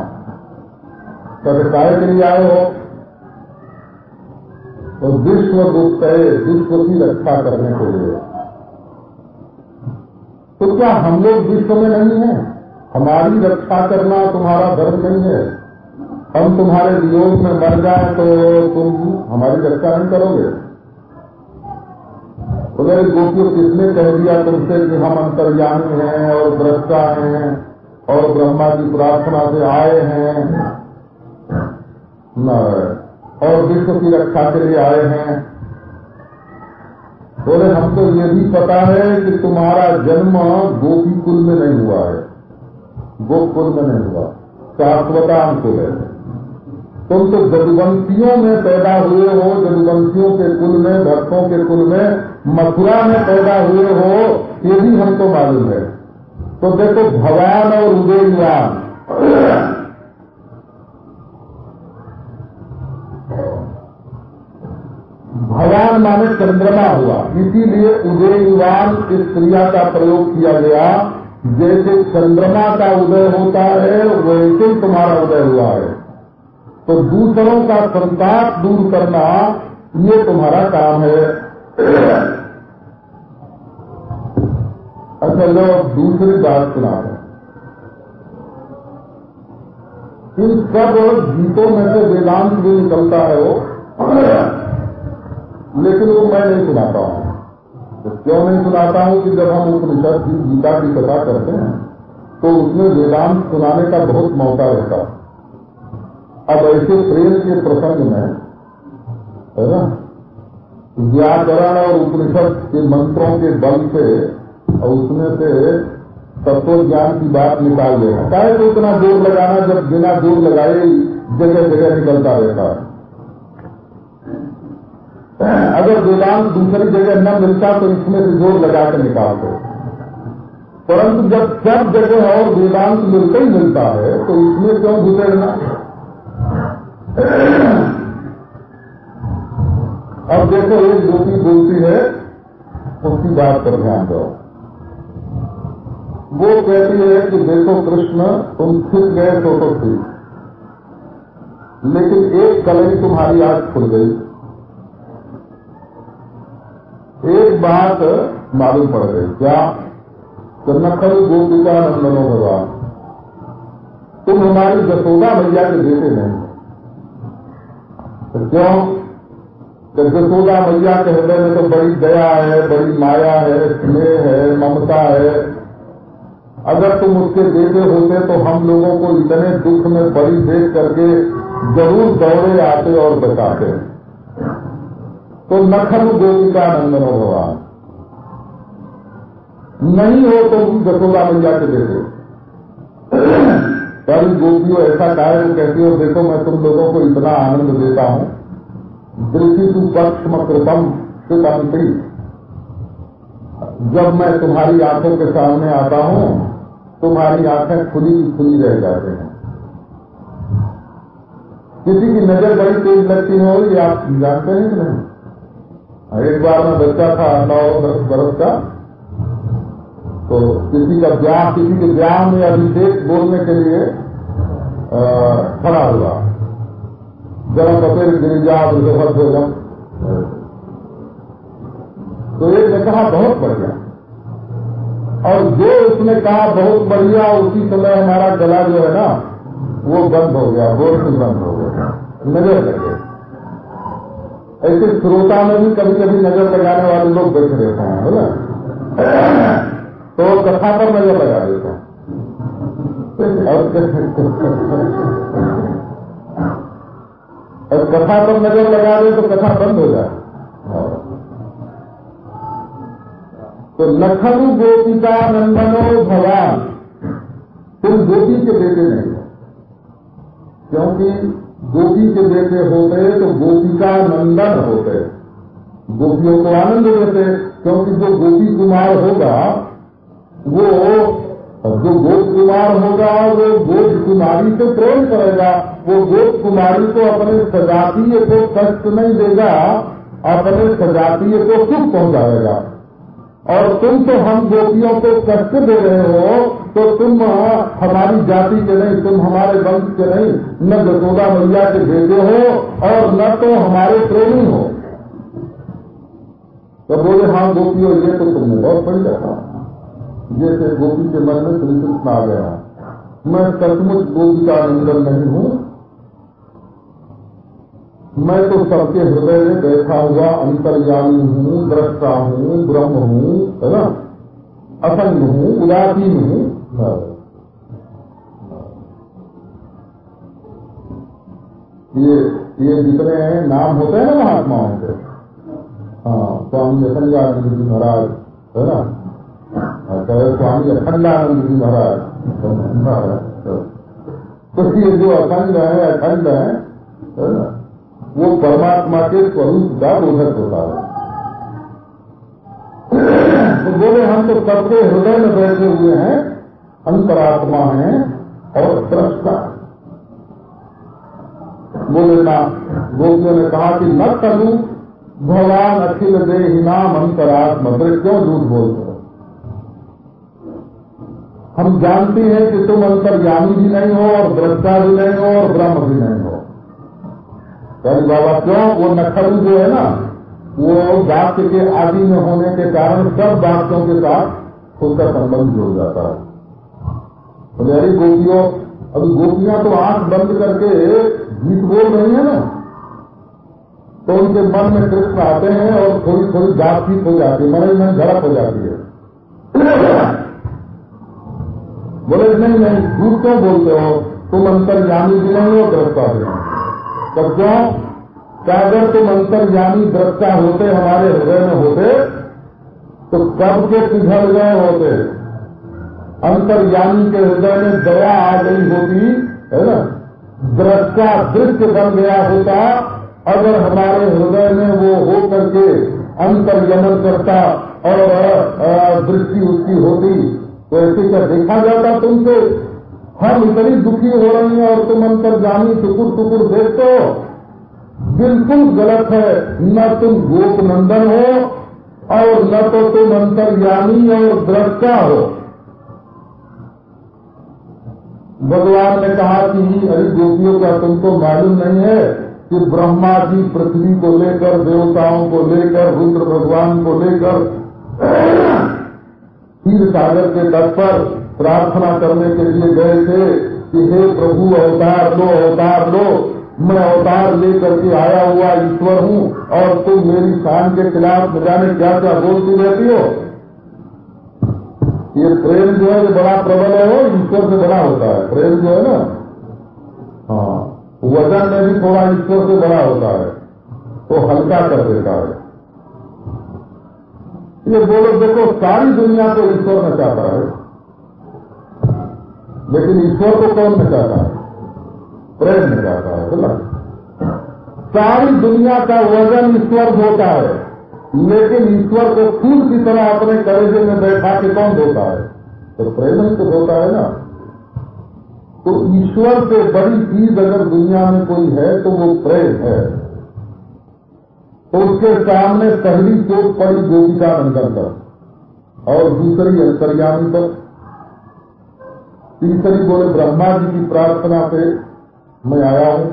कभी काय के लिए आए हो? तो विश्व गुप्त है, विश्व की रक्षा करने के लिए। तो क्या हम लोग विश्व में नहीं है? हमारी रक्षा करना तुम्हारा धर्म नहीं है? हम तुम्हारे वियोग में मर जाए तो तुम हमारी रक्षा नहीं करोगे? उधर गोपियों किसने कह दिया तुमसे कि हम अंतर्यामी हैं और दृष्टा हैं और ब्रह्मा की प्रार्थना से आए हैं न, और विश्व की रक्षा के लिए आए हैं? बोले हमको ये भी पता है कि तुम्हारा जन्म गोपी कुल में नहीं हुआ है, गोकुल में नहीं हुआ, शाश्वताम कुल है। तुम तो जदुवंशियों में पैदा हुए हो, जदुवंशियों के कुल में, भक्तों के कुल में, मथुरा में पैदा हुए हो, ये भी हमको मालूम है। तो देखो भगवान और उदयवान, भगवान माने चंद्रमा हुआ, इसीलिए उदयवान इस क्रिया का प्रयोग किया गया। जैसे चंद्रमा का उदय होता है वैसे ही तुम्हारा उदय हुआ है। तो दूसरों का संताप दूर करना ये तुम्हारा काम है। अच्छा लो दूसरी बात सुना है। इन सब गीतों में से वेदांत भी निकलता है वो, लेकिन वो मैं नहीं सुनाता हूँ। तो क्यों नहीं सुनाता हूँ कि जब हम उपनिषद की गीता की कथा करते हैं तो उसमें वेदांत सुनाने का बहुत मौका रहता है। अब ऐसे प्रेम के प्रसंग में है ना, व्याकरण और उपनिषद के मंत्रों के बल से और उसमें से तत्व ज्ञान की बात निकाल लेना, चाहे तो इतना जोर लगाना जब बिना जोर लगाए जगह जगह निकलता रहता है। अगर वेदांत दूसरी जगह न मिलता तो इसमें से जोर लगा कर निकालते, परंतु जब सब जगह और वेदांत मिलता ही मिलता है तो इसमें क्यों घुसेड़ना। अब देखो एक गोपी बोलती है, उसकी बात पर ध्यान दो। वो कहती है कि देखो कृष्ण तुम छिप गए तो ठीक, लेकिन एक कलई तुम्हारी आज खुल गई। एक बात मालूम पड़ गई, क्या? नखल गोपिका नंदनो भगवान, तुम हमारी यशोदा मैया के बेटे नहीं। तो क्यों? तो यशोदा मैया के हृदय में तो बड़ी दया है, बड़ी माया है, स्नेह है, ममता है। अगर तुम उसके बेटे होते तो हम लोगों को इतने दुख में पड़ी देख करके जरूर दौड़े आते और बचाते। तो नखल गोपिका नंदन भगवान नहीं हो तुम यशोदा मैया के बेटे। पर गोपियों ऐसा कहे तो कहती हो देखो मैं तुम लोगों को इतना आनंद देता हूँ, दृष्टि तू पक्ष कृतम सुतंत्री, जब मैं तुम्हारी आंखों के सामने आता हूँ तुम्हारी आंखें खुली खुली रह जाते हैं। किसी की नजर बड़ी तेज लगती हो ये आप जानते हैं कि नहीं? एक बार मैं बच्चा था 9-10 बरस का, तो किसी के ब्याह में अभिषेक बोलने के लिए खड़ा हुआ, जरा कपेर गिरिजा भोजन। तो एक ने कहा बहुत बढ़िया, और जो उसने कहा बहुत बढ़िया उसी समय हमारा गला जो है ना वो बंद हो गया, बोलना बंद हो गया, नजर लगे। ऐसे श्रोता में भी कभी कभी नजर लगाने वाले लोग बैठे रहते हैं, है ना? तो कथा पर नजर लगा देते हैं और कथा पर नजर लगा दे तो कथा बंद हो जाए। तो लखनऊ गोपिका नंदनो भगवान, तुम गोपी के बेटे नहीं हो, क्योंकि गोपी के बेटे होते तो गोपिका नंदन होते, गोपियों को आनंद देते। क्योंकि जो गोपी कुमार होगा वो जो गोप कुमार होगा वो गोप कुमारी से प्रेम करेगा, वो गोप कुमारी को अपने सजातीय को कष्ट नहीं देगा, अपने सजातीय को सुख पहुंचाएगा। और तुम तो हम गोपियों को कष्ट दे रहे हो, तो तुम हमारी जाति के नहीं, तुम हमारे वंश के नहीं, न यशोदा मैया के बेटे हो और न तो हमारे प्रेमी हो। तो बोले हाँ गोपियों ये तो तुमने बहुत बढ़िया कहा। जैसे गोपी के मन में श्री कृष्ण आ गया, मैं सचमुच गोपी का नंदन नहीं हूँ, मैं तो सबके हृदय में बैठा हुआ अंतर्यामी हूँ, दृष्टा हूँ, ब्रह्म हूँ, है ना, असंग हूँ, उदासीन हूँ। ये जितने नाम होते हैं ना महात्माओं के, हाँ, स्वामी असंगानंद जी महाराज, है ना, स्वामी अखंडानंद जी महाराज, तो ये जो अखंड है, अखंड है ना, वो परमात्मा के स्वरूप का बोधक होता है। तो बोले हम तो सबके हृदय में बैठे हुए हैं, अंतरात्मा हैं और दृष्टा। बोले ना, गोपियों ने कहा कि न कलू भगवान अखिल देहिनाम अंतरात्मा, क्यों झूठ बोलते हो? हम जानते हैं कि तुम अंतर्यामी भी नहीं हो और दृष्टा भी नहीं हो और ब्रह्म भी नहीं हो। बाबा क्यों? वो नखलू जो है ना, वो वाक्य के आदि में होने के कारण सब वाक्यों के साथ उसका संबंध जुड़ जाता है। तो अरे गोपियों, अभी गोपियां तो आंख बंद करके गीत बोल रही है ना, तो उनके मन में कृष्ण आते हैं और थोड़ी थोड़ी बातचीत हो जाती है, मन में झड़प हो जाती है। बोले नहीं नहीं, झूठ क्यों बोलते हो? तुम अंतर्यामी भी नहीं हो, दृष्टा भी नहीं। तब क्यों? क्या अगर तुम अंतर्यामी दृष्टा होते, हमारे हृदय में होते, तो कब के पिघल गए होते। अंतर्यामी के हृदय में दया आ गई होती, है ना, दृष्टा दृश्य बन गया होता। अगर हमारे हृदय में वो हो करके अंतर्यमन करता और दृष्टि उसकी होती, तो ऐसे क्या देखा जाता तुमसे? हम इतनी दुखी हो रही हैं और तुम अंतर्यामी टुकुर टुकुर देखते हो, बिल्कुल गलत है। न तुम गोप नंदन हो और न तो तुम अंतर्यामी और दृष्टा हो। भगवान ने कहा कि अरे गोपियों का तुमको मालूम नहीं है कि ब्रह्मा जी पृथ्वी को लेकर, देवताओं को लेकर, रुद्र भगवान को लेकर क्षीर सागर के तट पर प्रार्थना करने के लिए गए थे कि हे प्रभु अवतार लो, अवतार लो। मैं अवतार लेकर के आया हुआ ईश्वर हूँ और तुम मेरी शान के खिलाफ न जाने क्या क्या बोलती रहती हो। ये प्रेम जो है बड़ा प्रबल है, वो ईश्वर से बड़ा होता है। प्रेम जो है ना, हाँ, वजन में भी थोड़ा ईश्वर से बड़ा होता है, तो हल्का कर देता है। ये बोलो, देखो सारी दुनिया को ईश्वर नचाता है, लेकिन ईश्वर को कौन नचाता है? प्रेम नचाता है। बोला सारी दुनिया का वजन ईश्वर होता है, लेकिन ईश्वर को फूल की तरह अपने कलेजे में बैठा के कौन धोता है? तो प्रेम ही तो धोता है ना। तो ईश्वर से बड़ी चीज अगर दुनिया में कोई है तो वो प्रेम है। तो उसके सामने पहली चोट पड़ी गोपिका नंदन पर और दूसरी अंतर्यामी पर, तीसरी बोले ब्रह्मा जी की प्रार्थना पे मैं आया हूं।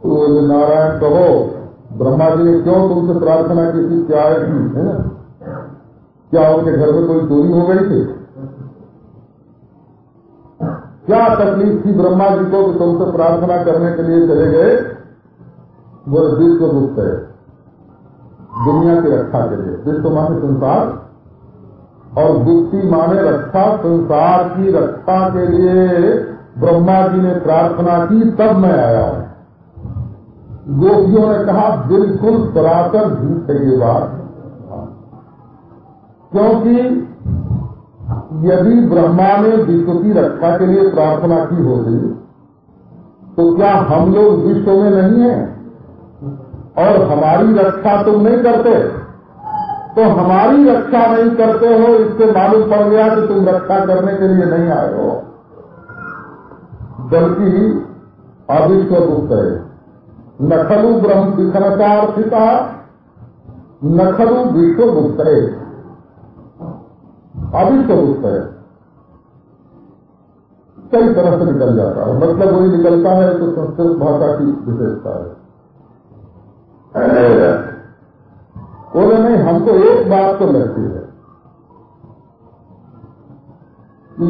तो नारायण कहो, ब्रह्मा जी ने क्यों तुमसे प्रार्थना की थी? क्या है ना, क्या उनके घर में कोई चोरी हो गई थी? क्या तकलीफ थी ब्रह्मा जी को कि तुमसे प्रार्थना करने के लिए चले गए? वो विश्व गुप्त है, दुनिया की रक्षा के लिए। विश्व माने संसार और गुप्ती माने रक्षा। संसार की रक्षा के लिए ब्रह्मा जी ने प्रार्थना की, तब मैं आया हूं। गोपियों ने कहा बिल्कुल सरासर झूठ है ये बात, क्योंकि यदि ब्रह्मा ने विश्व की रक्षा के लिए प्रार्थना की होगी तो क्या हम लोग विश्व में नहीं हैं और हमारी रक्षा तुम नहीं करते? तो हमारी रक्षा नहीं करते हो, इससे मालूम पड़ गया कि तुम रक्षा करने के लिए नहीं आए हो, बल्कि अविश्व गुप्त है। न खलु ब्रह्म विखनतार्थिता न खलु विश्व गुप्त है, अविश्व गुप्त है। कई तरह से निकल जाता है, मतलब वही निकलता है तो संस्कृत भाषा की विशेषता है। बोले नहीं, हमको एक बात तो लगती है कि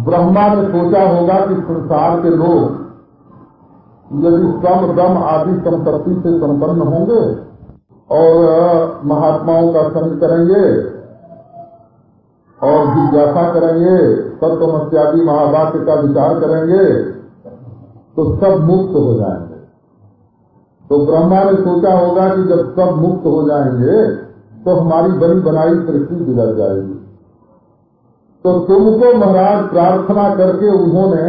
ब्रह्मा ने सोचा होगा कि संसार के लोग यदि सम दम आदि संपत्ति से संपन्न होंगे और महात्माओं का संग करेंगे और जिज्ञासा करेंगे, तत्वमस्यादि महावाक्य का विचार करेंगे, तो सब मुक्त हो जाएंगे। तो ब्रह्मा ने सोचा होगा कि जब सब मुक्त हो जाएंगे तो हमारी बनी बनाई सृष्टि बिगड़ जाएगी। तो तुमको महाराज प्रार्थना करके उन्होंने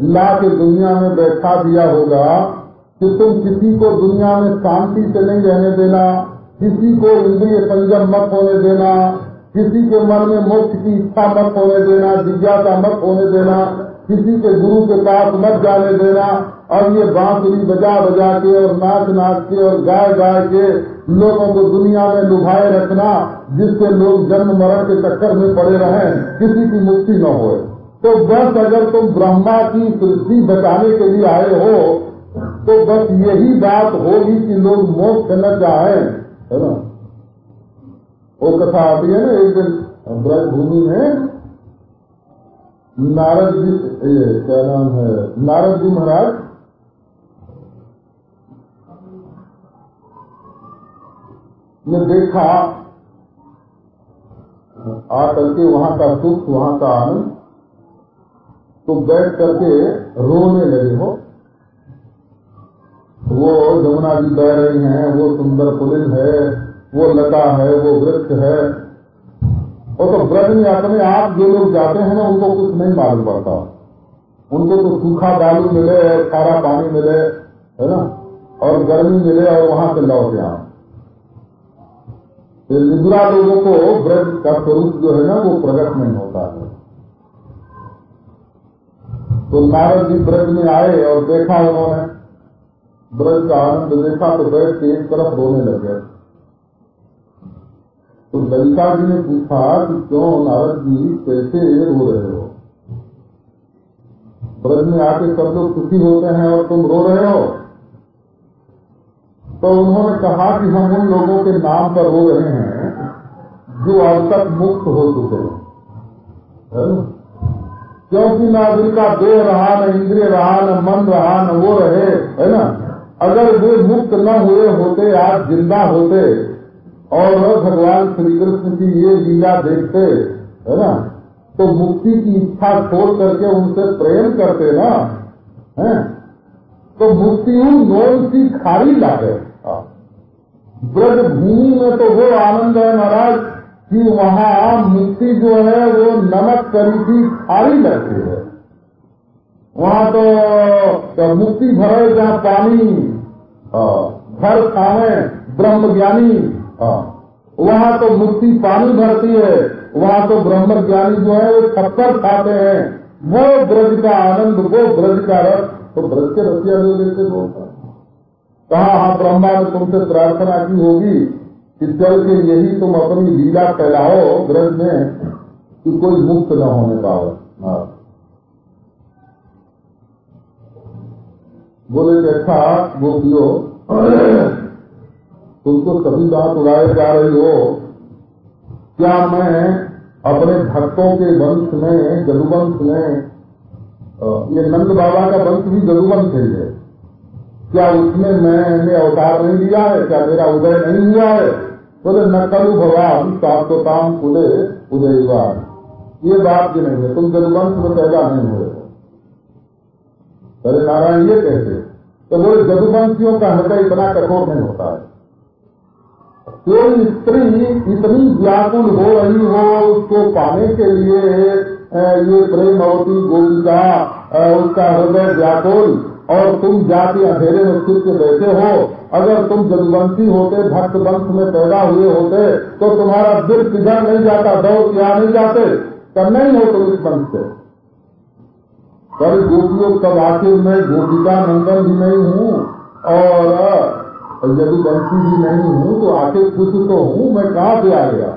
ला के दुनिया में बैठा दिया होगा कि तुम किसी को दुनिया में शांति से नहीं रहने देना, किसी को इंद्रिय संयम मत होने देना, किसी के मन में मोक्ष की इच्छा मत होने देना, जिज्ञासा मत होने देना, किसी के गुरु के पास मत जाने देना। अब ये बांसुरी बजा बजा के और नाच नाच के और गाय गाय के लोगों को दुनिया में लुभाए रखना, जिससे लोग जन्म मरण के चक्कर में पड़े रहें, किसी की मुक्ति न हो। तो बस अगर तुम ब्रह्मा की सृष्टि बचाने के लिए आए हो तो बस यही बात होगी कि लोग मोक्ष न चाहे, है ना। वो कथा आती है ना, एक दिन ब्रजभूमि में नारद जी, क्या नाम है, नारद जी महाराज ने देखा आकर के वहां का सुख, वहां का आनंद, तो बैठ करके रोने लगे हो। वो जमुना जी बह रही हैं, वो सुंदर पुलिन है, वो लता है, वो वृक्ष है। और तो ब्रज में अपने आप जो लोग जाते हैं ना, उनको कुछ नहीं मालूम पड़ता। उनको तो सूखा बालू मिले, खारा पानी मिले, है ना, और गर्मी मिले और वहां से लौट आए। निद्रा लोगों को ब्रज का स्वरूप जो है ना वो प्रकट नहीं होता है। तो नारद जी ब्रज में आए और देखा उन्होंने, ब्रज का आनंद देखा तो बैठ के एक तरफ रोने लगे। तो ललिता जी ने पूछा कि क्यों नारद जी कैसे रो रहे हो? ब्रज में आके सब लोग सुखी होते हैं और तुम रो रहे हो। तो उन्होंने कहा कि हम उन लोगों के नाम पर रो रहे हैं जो अब तक मुक्त हो चुके हैं। है ना? क्योंकि न जिनका देह रहा, न इंद्रिय रहा, न मन रहा, न वो रहे, है ना? अगर वे मुक्त न हुए होते, आज जिंदा होते और भगवान श्री कृष्ण की ये लीला देखते, है ना, तो मुक्ति की इच्छा छोड़ करके उनसे प्रेम करते ना, है? तो मुक्ति नोन सी खारी लागे। ब्रज भूमि में तो वो आनंद है महाराज कि वहाँ मुक्ति जो है वो नमक करी की खारी लगती है। वहाँ तो मुक्ति भरे जहाँ पानी घर खावे ब्रह्म ज्ञानी, वहाँ तो मुक्ति पानी भरती है, वहाँ तो ब्रह्म ज्ञानी जो है वो पत्थर खाते हैं। वो ब्रज का आनंद, वो ब्रज का रस, तो ब्रज के रसिया लोग ऐसे बोलता कहा ब्रह्मा ने तुमसे प्रार्थना की होगी कि चल के यही तुम अपनी लीला फैलाओ ब्रज में कि कोई मुक्त न होने पाए। बोले कि अच्छा गोपियों तुमको सभी बात उड़ाए जा रही हो, क्या मैं अपने भक्तों के वंश में, जदुवंश में, ये नंद बाबा का वंश भी जदुवंश है, क्या उसमें मैंने अवतार नहीं लिया है? क्या मेरा उदय नहीं हुआ है? बोले न कलु भगवान सातोताम कुले उदयवान, ये बात भी नहीं है, तुम जदुवंश में पैदा नहीं हुए। अरे नारायण ये कैसे? तो बोले जदुवंशियों का हृदय इतना कठोर नहीं होता है। कोई स्त्री इतनी व्याकुल हो रही हो उसको पाने के लिए, ये प्रेमवती गोपिका, उसका हृदय व्याकुल, और तुम जाके अंधेरे में सिर के बैठे हो। अगर तुम जदुवंशी होते, भक्त वंश में पैदा हुए होते तो तुम्हारा दिल किधर नहीं जाता, दौड़ यहाँ नहीं जाते, तब नहीं हो तुम इस वंश से। पर गोपियों तब आखिर में गोपिका नंदन भी नहीं हूँ और जदुवंशी भी नहीं हूँ, तो आखिर कुछ तो हूँ, मैं कहाँ से आ गया?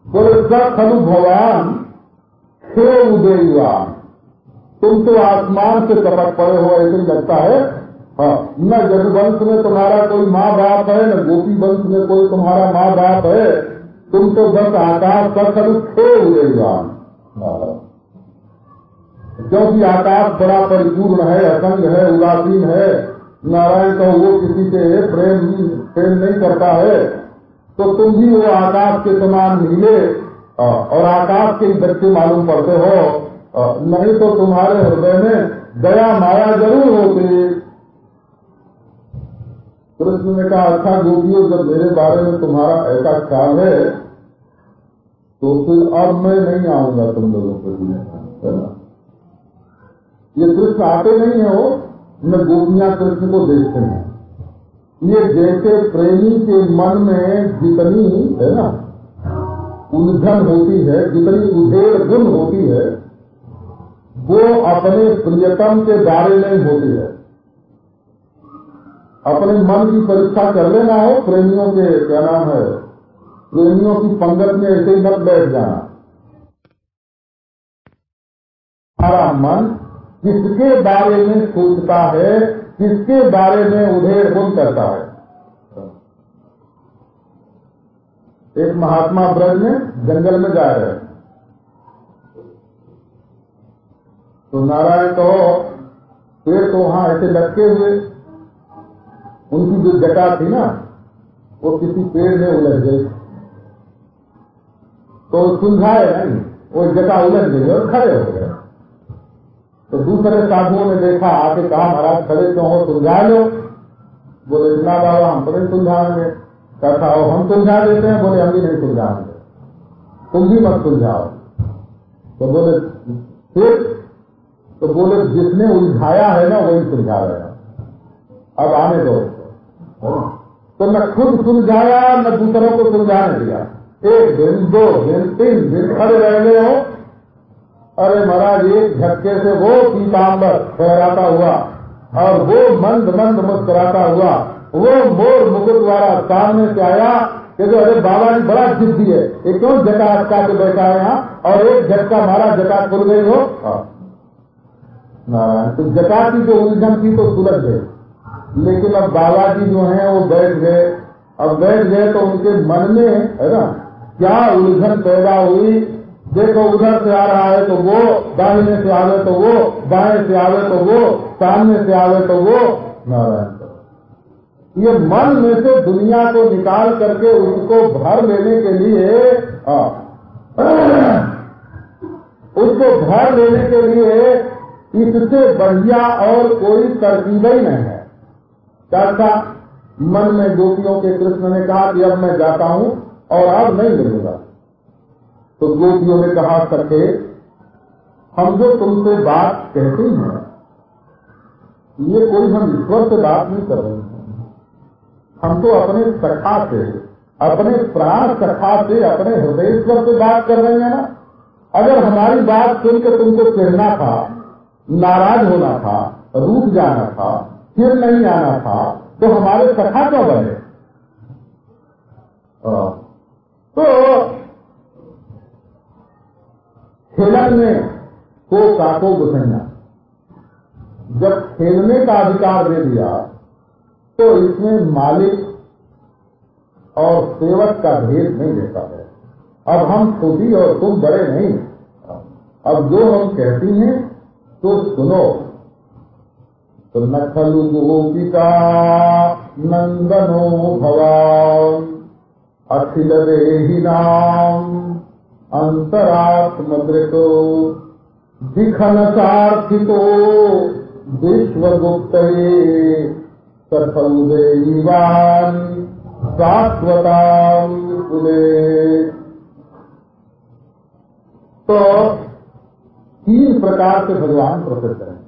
बोले खलु भगवान हे उदयवान, तुम तो आसमान से टपक पड़े हो ऐसे लगता है। हाँ, न जदुवंश में तुम्हारा कोई माँ बाप है, न गोपी वंश में कोई तुम्हारा माँ बाप है, तुम तो बस आकाश का खलु थे उदयवान। क्योंकि आकाश बड़ा परिपूर्ण है, असंग है, उदासीन है, नारायण का वो किसी से प्रेम नहीं करता है, तो तुम भी वो आकाश के समान नीले और आकाश के बच्चे मालूम पड़ते हो, नहीं तो तुम्हारे हृदय में दया माया जरूर होती। कृष्ण ने कहा अच्छा गोपियों, जब मेरे बारे में तुम्हारा ऐसा ख्याल है तो फिर अब मैं नहीं आऊंगा तुम लोगों के लिए। ये कृष्ण आते नहीं है, वो न गोपियां कृष्ण को देखते हैं। ये जैसे प्रेमी के मन में जितनी है ना उलझन होती है, जितनी उधेड़ गुण होती है, वो अपने प्रियतम के बारे में होती है। अपने मन की परीक्षा कर लेना हो, प्रेमियों के क्या नाम है, प्रेमियों की पंगत में ऐसे ही मत बैठ जाना। हमारा मन किसके बारे में सोचता है, किसके बारे में उधेड़ गुण करता है। एक महात्मा ब्रज में जंगल में जा रहे हैं, तो नारायण तो पेड़ तो वहां ऐसे लटके हुए, उनकी जो जटा थी ना वो किसी पेड़ में उलझ गई, तो सुलझाए नहीं, वो जटा उलझ गई और खड़े हो गए। तो दूसरे साधुओं ने देखा, आके कहा महाराज खड़े क्यों हो, सुलझा लो। बोले इतना बाबा हम तो नहीं सुलझाएंगे। कहा हम सुलझा देते हैं। बोले हम भी नहीं सुलझाएंगे, तुम भी मत सुलझाओ। तो बोले फिर, तो बोले जिसने उलझाया है ना वही सुलझा रहे हैं, अब आने दो। तो न खुद सुलझाया न दूसरों को सुलझाने दिया। एक दिन, 2 दिन, 3 दिन खड़े रह गए हो। अरे महाराज एक झटके से वो पीताम्बर फहराता हुआ और वो मंद मंद मुस्कुराता हुआ वो मोर मुकुट वाला सामने से आया कि जो अरे बाबा जी बड़ा जिद्दी है, ये क्यों जटा अटका के बैठा है यहाँ, और एक झटका मारा जटा खुल गई हो। नारायण तो जटा की जो उलझन थी तो सुलझ गई, लेकिन अब बाबा जी जो हैं वो बैठ गए। अब बैठ गए तो उनके मन में है ना क्या उलझन पैदा हुई, देखो उधर से आ रहा है तो वो, दाहिने से आवे तो वो, बाएं से आवे तो वो, सामने से आवे तो वो, नारायण। ये मन में से दुनिया को निकाल करके उसको भर लेने के लिए उसको भर लेने के लिए इससे बढ़िया और कोई तरकीब ही नहीं है। कैसा? मन में गोपियों के कृष्ण ने कहा कि अब मैं जाता हूं और अब नहीं मिलूंगा। तो गोपियों ने कहा, सखे हम जो तुमसे बात कहते हैं ये कोई हम ईश्वर से बात नहीं कर रहे हैं, हम तो अपने सखा से, अपने प्राण सखा से, अपने हृदयेश्वर से बात कर रहे हैं ना। अगर हमारी बात सुनकर तुमको चिढ़ना था, नाराज होना था, रूठ जाना था, फिर नहीं आना था, तो हमारे सखा क्यों बने? तो खेलन में को काको गुसैया, जब खेलने का अधिकार दे दिया तो इसमें मालिक और सेवक का भेद नहीं रहता है। अब हम छोटी और तुम बड़े नहीं, अब जो हम कहती हैं तो सुनो। तो न खलु गोपिका नंदनो भवान अखिल देहिनाम अंतरात्मदृतो दिखन सार्थितो विश्वगुप्तये सथौदेवान शाश्वताम कुले। तो 3 प्रकार से भगवान प्रसिद्ध हैं।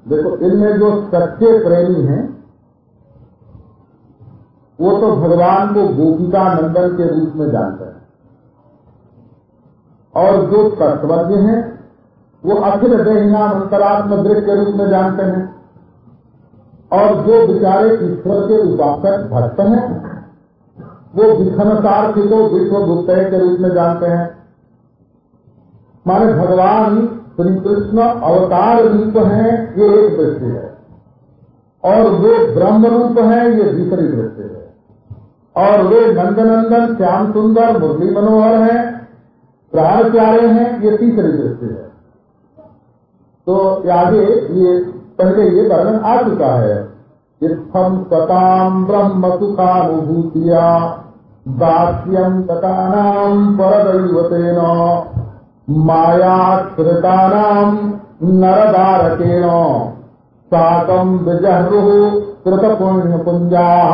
देखो, इनमें जो सच्चे प्रेमी हैं वो तो भगवान को गोपिका नंदन के रूप में जानते हैं, और जो तत्वज्ञ हैं वो अखिल देहिनाम अंतरात्म दृश्य के रूप में जानते हैं, और जो बेचारे ईश्वर के उपासक भक्त हैं वो विघ्नसार को विश्वगुप्त के रूप में जानते हैं। माने भगवान श्री कृष्ण अवतार रूप हैं, ये एक दृष्टि है, और वे ब्रह्म रूप हैं, ये दूसरी दृष्टि है, और वे नंदनंदन श्याम सुंदर मुरली मनोहर हैं, प्राण प्यारे हैं, ये तीसरी दृष्टि है। तो आगे ये पहले ये वर्णन आ चुका है। इत्थम सताम ब्रह्म सुखानुभूतिया दास्यम ततानाम परदैवतेन मायाश्रितानाम नरदारकेण साकम विजहरुः कृत पुण्य पुंजाः।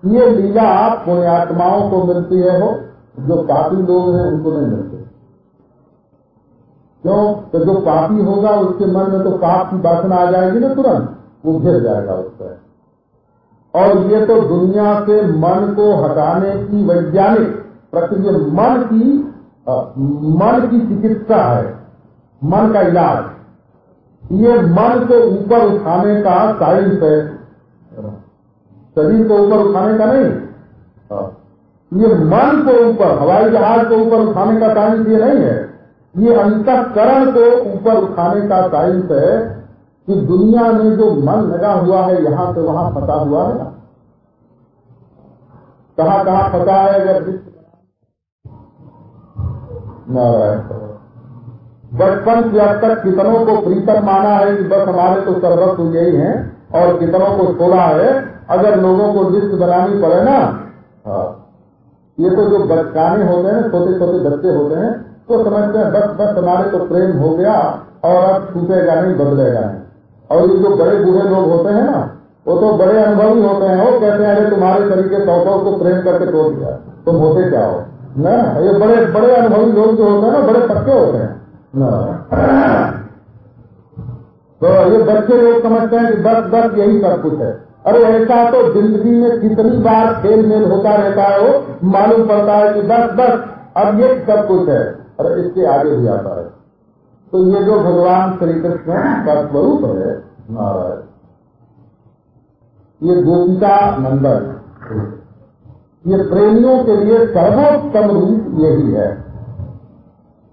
ये लीला पुण्यात्माओं को मिलती है, हो जो पापी लोग हैं उनको नहीं मिलते। क्यों? तो जो पापी होगा उसके मन में तो पाप की वासना आ जाएगी ना, तुरंत वो घिर जाएगा उससे। और ये तो दुनिया से मन को हटाने की वैज्ञानिक प्रक्रिया, मन की चिकित्सा है, मन का इलाज। ये मन को ऊपर उठाने का साइंस है, शरीर को ऊपर उठाने का नहीं। ये मन को ऊपर, हवाई जहाज को ऊपर उठाने का साइंस ये नहीं है, ये अंतःकरण को ऊपर उठाने का साइंस है। कि दुनिया में जो मन लगा हुआ है यहां से वहां फंसा हुआ है ना, कहाँ कहाँ फंसा है। अगर बचपन से अब तक कितनों को प्रीतम माना है कि बस हमारे तो सर्वस्व यही हैं, और कितनों को छोड़ा है। अगर लोगों को लिस्ट बनानी पड़े ना, ये तो जो बचकाने होते हैं, छोटे छोटे बच्चे होते हैं, तो समझते हैं बस बस हमारे तो प्रेम हो गया और अब छूटेगा नहीं, बदलेगा नहीं। और ये जो बड़े बूढ़े लोग होते हैं ना, वो तो बड़े अनुभवी होते हैं। वो कहते हैं अरे तुम्हारे तरीके 100 को प्रेम करके तोड़ दिया, तुम होते क्या हो ना। ये बड़े बड़े अनुभवी लोग जो होते हैं ना, बड़े पक्के होते हैं ना। तो ये बच्चे लोग समझते हैं कि बस बस यही सब कुछ है। अरे ऐसा तो जिंदगी में कितनी बार खेल मेल होता रहता है, वो मालूम पड़ता है कि बस बस अब ये सब कुछ है। अरे इसके आगे भी आता है। तो ये जो भगवान श्री कृष्ण का स्वरूप है नारायण, ये गोपिका नंदन, ये प्रेमियों के लिए सर्वोत्तम रूप यही है,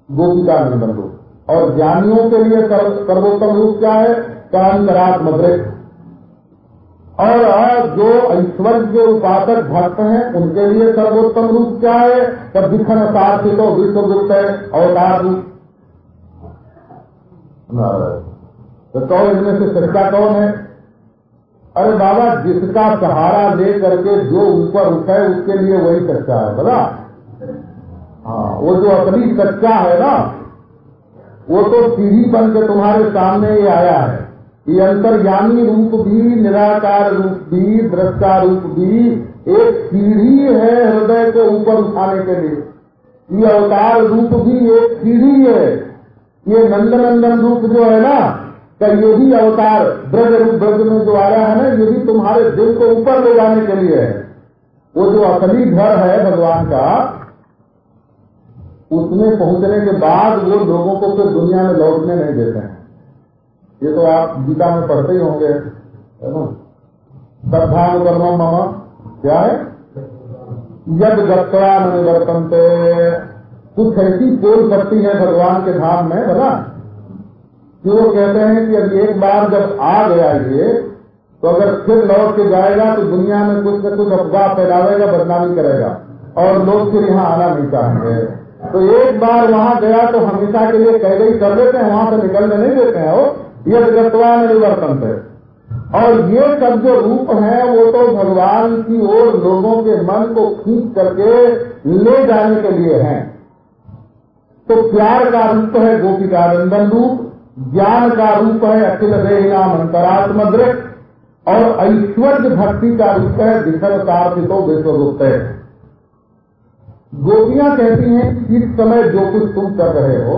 गोपिका नंदन रूप। और ज्ञानियों के लिए सर्वोत्तम रूप क्या है? कांतरात्म दृष्टि। और जो ऐश्वर्य के उपासक भक्त हैं उनके लिए सर्वोत्तम रूप क्या है? तब दिखन सार्थितो विश्वगुप्त है अवतार रूप। तो कौन इनमें से सच्चा कौन है? अरे बाबा, जिसका सहारा ले करके जो ऊपर उठे उसके लिए वही सच्चा है बोला। हाँ, वो जो असली सच्चा है ना, वो तो सीढ़ी बन के तुम्हारे सामने ही आया है। ये अंतर्यामी रूप भी, निराकार रूप भी, दृष्टा रूप भी एक सीढ़ी है हृदय को ऊपर उठाने के लिए। ये अवतार रूप भी एक सीढ़ी है। ये नंदनंदन रूप जो है ना, का ये भी अवतार ब्रज रूप, ब्रज में जो आया है ना, ये भी तुम्हारे दिल को ऊपर ले जाने के लिए है। वो जो असली घर है भगवान का, उसमें पहुंचने के बाद वो लोगों को फिर दुनिया में लौटने नहीं देते हैं। ये तो आप गीता में पढ़ते ही होंगे, है ना? श्रद्धानुकर्म मम क्या है? यद गत्वा न निवर्तन्ते। कुछ ऐसी पोल पड़ती है भगवान के धाम में, है ना, कि वो कहते हैं कि अब एक बार जब आ गया ये, तो अगर फिर लौट के जाएगा तो दुनिया में कुछ न कुछ अफवाह फैलावेगा, बदनामी करेगा और लोग फिर यहाँ आना नहीं चाहेंगे। तो एक बार वहाँ गया तो हमेशा के लिए कैद कर देते हैं, वहाँ से निकलने नहीं देते हैं। वो ये गत्वा न निवर्तन्ते। और ये सब जो रूप है वो तो भगवान की ओर लोगों के मन को खींच करके ले जाने के लिए हैं। तो प्यार का रूप है गोपिकानंदन रूप, ज्ञान का रूप है अखिल देहिनाम अंतरात्म दृक्, और ऐश्वर्य भक्ति का रूप है दिखल सार्थितो विश्वगुप्त। गोपियां कहती हैं कि इस समय जो कुछ तुम कर रहे हो,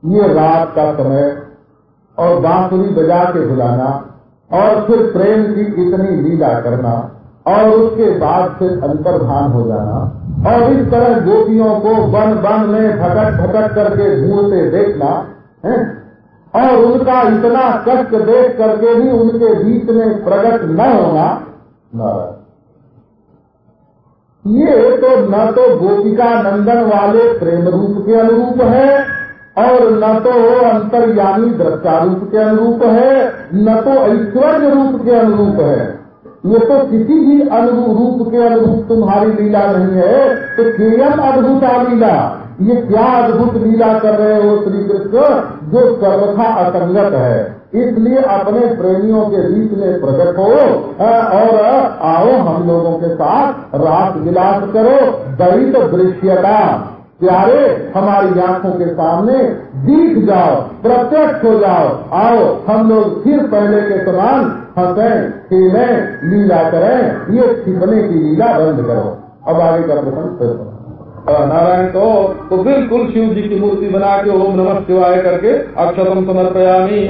ये रात का समय और बांसुरी बजा के बुलाना और फिर प्रेम की इतनी लीला करना और उसके बाद फिर अंतर्धान हो जाना, और इस तरह गोपियों को वन वन में भटक भटक करके ढूंढते देखना है, और उनका इतना कष्ट देख करके भी उनके बीच में प्रकट न होना, ये तो न तो गोपिका नंदन वाले प्रेम रूप के अनुरूप है, और न तो अंतर्यामी दृष्टा रूप के अनुरूप है, न तो ऐश्वर्य रूप के अनुरूप है। ये तो किसी भी रूप के अनुरूप तुम्हारी लीला नहीं है। तो केयम अद्भुता लीला, ये क्या अद्भुत लीला कर रहे हो श्री कृष्ण, जो सर्वथा असंगत है। इसलिए अपने प्रेमियों के बीच में प्रकट हो और आओ हम लोगों के साथ रास विलास करो। दरित दृश्यता प्यारे हमारी आंखों के सामने दिख जाओ, प्रत्यक्ष हो जाओ। आओ हम लोग फिर पहले के समान हंसें, खेलें, लीला करें। ये छिपने की लीला बंद करो। अब आगे का प्रसंग फिर नारायण तो बिल्कुल शिव जी की मूर्ति बना के ओम नमः शिवाय करके अक्षतम समर्पयामि,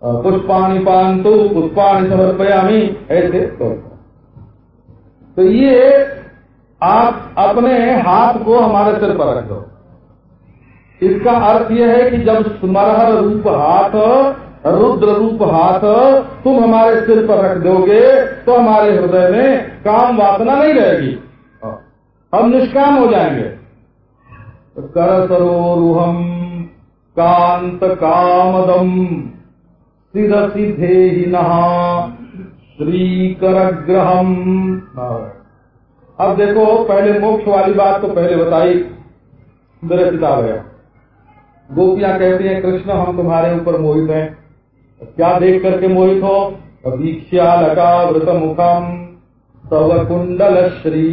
पुष्पाणि पान्तु पुष्पाणि समर्पयामि, ऐसे। तो ये आप अपने हाथ को हमारे सिर पर रख दो। इसका अर्थ यह है कि जब स्मरहर रूप हाथ, रुद्र रूप हाथ तुम हमारे सिर पर रख दोगे तो हमारे हृदय में काम वासना नहीं रहेगी, हम निष्काम हो जाएंगे। कर सरोरुहम कांत कामदम सिरसि धेहिनः श्री करग्रहम। अब देखो, पहले मोक्ष वाली बात तो पहले बताई, विरचिता है। गोपियां कहती हैं कृष्ण हम तुम्हारे ऊपर मोहित हैं। क्या देख करके मोहित हो? वीक्ष्यालकावृत मुखम तव कुंडल श्री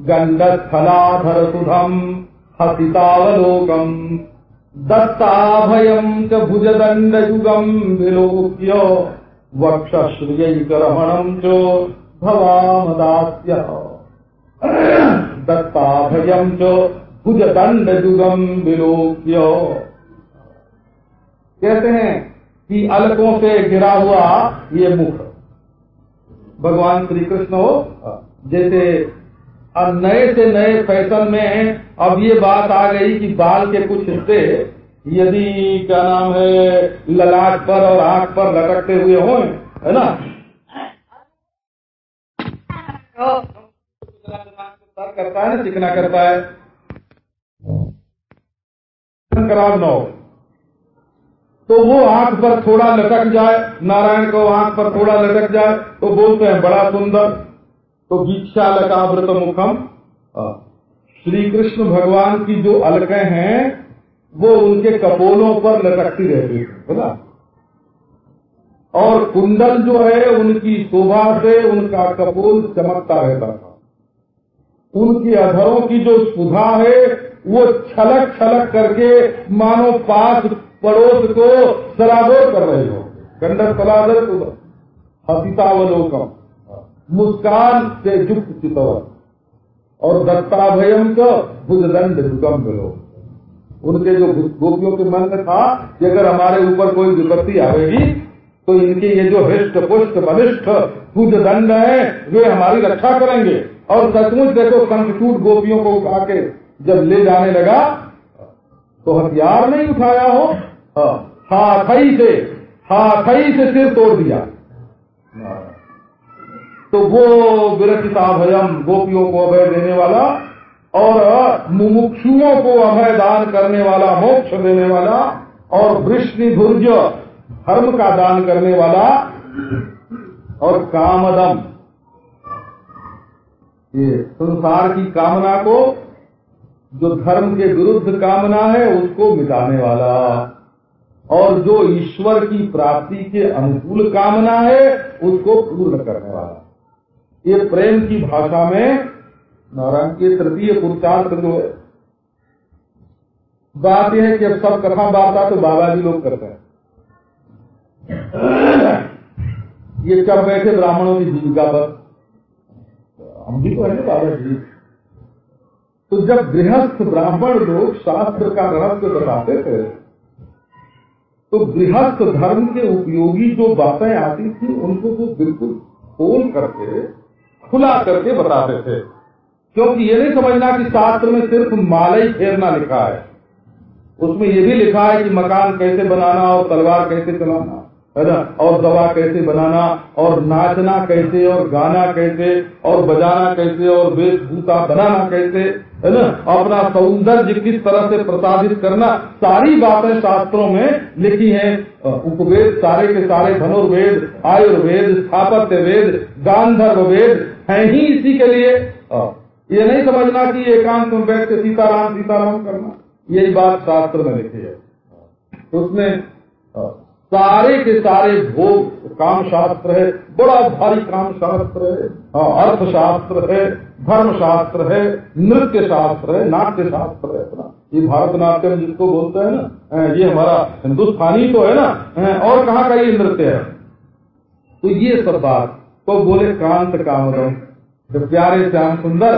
गंडस्थलाधर सुधम हसितावलोकम दत्ताभयम च भुजदंड युगम विलोक्य वक्षश्रियैकरमणम च भवामदास्य दत्ताभयम च भुजदंड युगम विलोक्य। कहते हैं कि अलकों से घिरा हुआ ये मुख भगवान श्री कृष्ण हो। जैसे नए से नए फैशन में अब ये बात आ गई कि बाल के कुछ हिस्से यदि क्या नाम है ललाट पर और आंख पर लटकते हुए हों, है ना, करता है ना, चिकना करता है, खराब न हो। तो वो आंख पर थोड़ा लटक जाए, नारायण को आंख पर थोड़ा लटक जाए तो बोलते हैं बड़ा सुंदर। तो वीक्षालकावृत मुखम, श्री कृष्ण भगवान की जो अलकें हैं वो उनके कपोलों पर लटकती रहती है ना, और कुंडल जो है उनकी शोभा से उनका कपोल चमकता रहता था। उनकी अधरों की जो सुधा है वो छलक छलक करके मानो पास पड़ोस को सराबोर कर रहे हो। गंडक पलादर हसितावलोकम, मुस्कान से युक्त चितवन, और दत्ताभयम का भुजदंड जुगम करो। उनके जो गोपियों के मन में था कि अगर हमारे ऊपर कोई विपत्ति आएगी तो इनके ये जो हृष्ट पुष्ट बलिष्ठ भुजदंड है वे हमारी रक्षा करेंगे। और सचमुच देखो कंकचूट गोपियों को उठा के जब ले जाने लगा तो हथियार नहीं उठाया हो, हाथई से सिर तोड़ दिया। तो वो विरचिता भयम, गोपियों को अभय देने वाला और मुमुक्षुओं को अभय दान करने वाला, मोक्ष देने वाला, और वृष्णिधुर्ज धर्म का दान करने वाला, और कामदम ये संसार की कामना को, जो धर्म के विरुद्ध कामना है उसको मिटाने वाला, और जो ईश्वर की प्राप्ति के अनुकूल कामना है उसको पूर्ण करने वाला। ये प्रेम की भाषा में नारायण के तृतीय पुरुषार्थ जो है। बात यह है कि अब सब कथा वार्ता तो बाबा जी लोग करते हैं। ये चढ़ बैठे ब्राह्मणों की जीविका पर, हम भी तो है बाबा जी। तो जब गृहस्थ ब्राह्मण लोग शास्त्र का रहस्य बताते थे तो गृहस्थ धर्म के उपयोगी जो बातें आती थी उनको वो बिल्कुल खोल करके खुला करके बताते थे। क्योंकि ये नहीं समझना कि शास्त्र में सिर्फ माला ही फेरना लिखा है, उसमें ये भी लिखा है कि मकान कैसे बनाना और तलवार कैसे चलाना है ना, और दवा कैसे बनाना, और नाचना कैसे, और गाना कैसे, और बजाना कैसे, और वेशभूषा बनाना कैसे, है ना, अपना सौंदर्य किस तरह से प्रसादित करना, सारी बातें शास्त्रों में लिखी हैं। उपवेद सारे के सारे धनुर्वेद, आयुर्वेद, स्थापत्य वेद, गांधर्व वेद हैं ही इसी के लिए। ये नहीं समझना कि एकांत में बैठ के सीताराम सीताराम करना, यही बात शास्त्र में लिखी है। उसमें सारे के सारे भोग काम शास्त्र है, बड़ा भारी काम शास्त्र है, अर्थशास्त्र है, धर्म शास्त्र है, नृत्य शास्त्र है, नाट्य शास्त्र है अपना। ये भारतनाट्यम जिसको बोलते हैं ना, ये हमारा हिंदुस्तानी तो है ना, और कहाँ का ये नृत्य है। तो ये सब बात तो बोले कांत कामदम, तो प्यारे श्याम सुंदर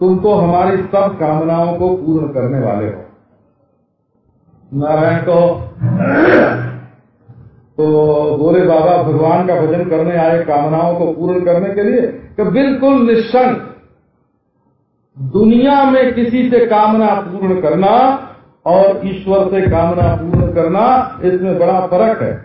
तुम तो हमारी सब कामनाओं को पूर्ण करने वाले हो। नारायण तो बोले बाबा भगवान का भजन करने आए कामनाओं को पूर्ण करने के लिए कि बिल्कुल निश्चंक, दुनिया में किसी से कामना पूर्ण करना और ईश्वर से कामना पूर्ण करना, इसमें बड़ा फर्क है।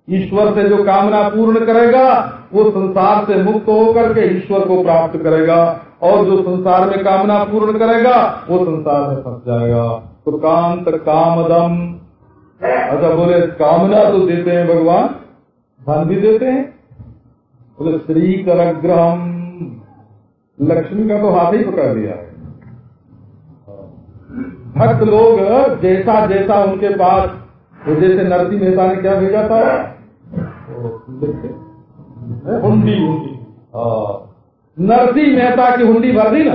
ईश्वर से जो कामना पूर्ण करेगा वो संसार से मुक्त होकर के ईश्वर को प्राप्त करेगा, और जो संसार में कामना पूर्ण करेगा वो संसार में फंस जाएगा। तो कांत कामदम, अच्छा बोले कामना तो देते हैं भगवान, धन भी देते हैं। बोले श्री करग्रहम, लक्ष्मी का तो हाथ ही पकड़ लिया है। भक्त लोग जैसा जैसा उनके पास, तो जैसे नरसिंह मेहता ने क्या भेजा था, हुंडी। नरसिंह मेहता की हुंडी भर दी ना,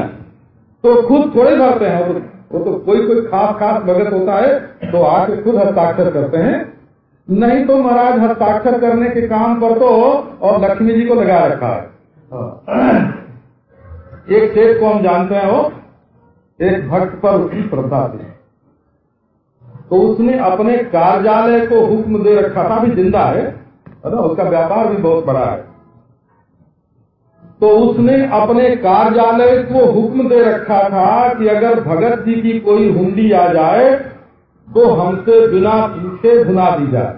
तो खुद थोड़े भरते हैं, वो तो कोई खास भगत होता है तो आके खुद हस्ताक्षर करते हैं। नहीं तो महाराज हस्ताक्षर करने के काम पर तो और लक्ष्मी जी को लगा रखा है। एक सेठ को हम जानते हैं, वो एक भक्त पर उसकी श्रद्धा थी, तो उसने अपने कार्यालय को हुक्म दे रखा था, अभी जिंदा है ना, उसका व्यापार भी बहुत बड़ा है। तो उसने अपने कार्यालय को हुक्म दे रखा था कि अगर भगत जी की कोई हुंडी आ जाए तो हमसे बिना पूछे भुना दी जाए।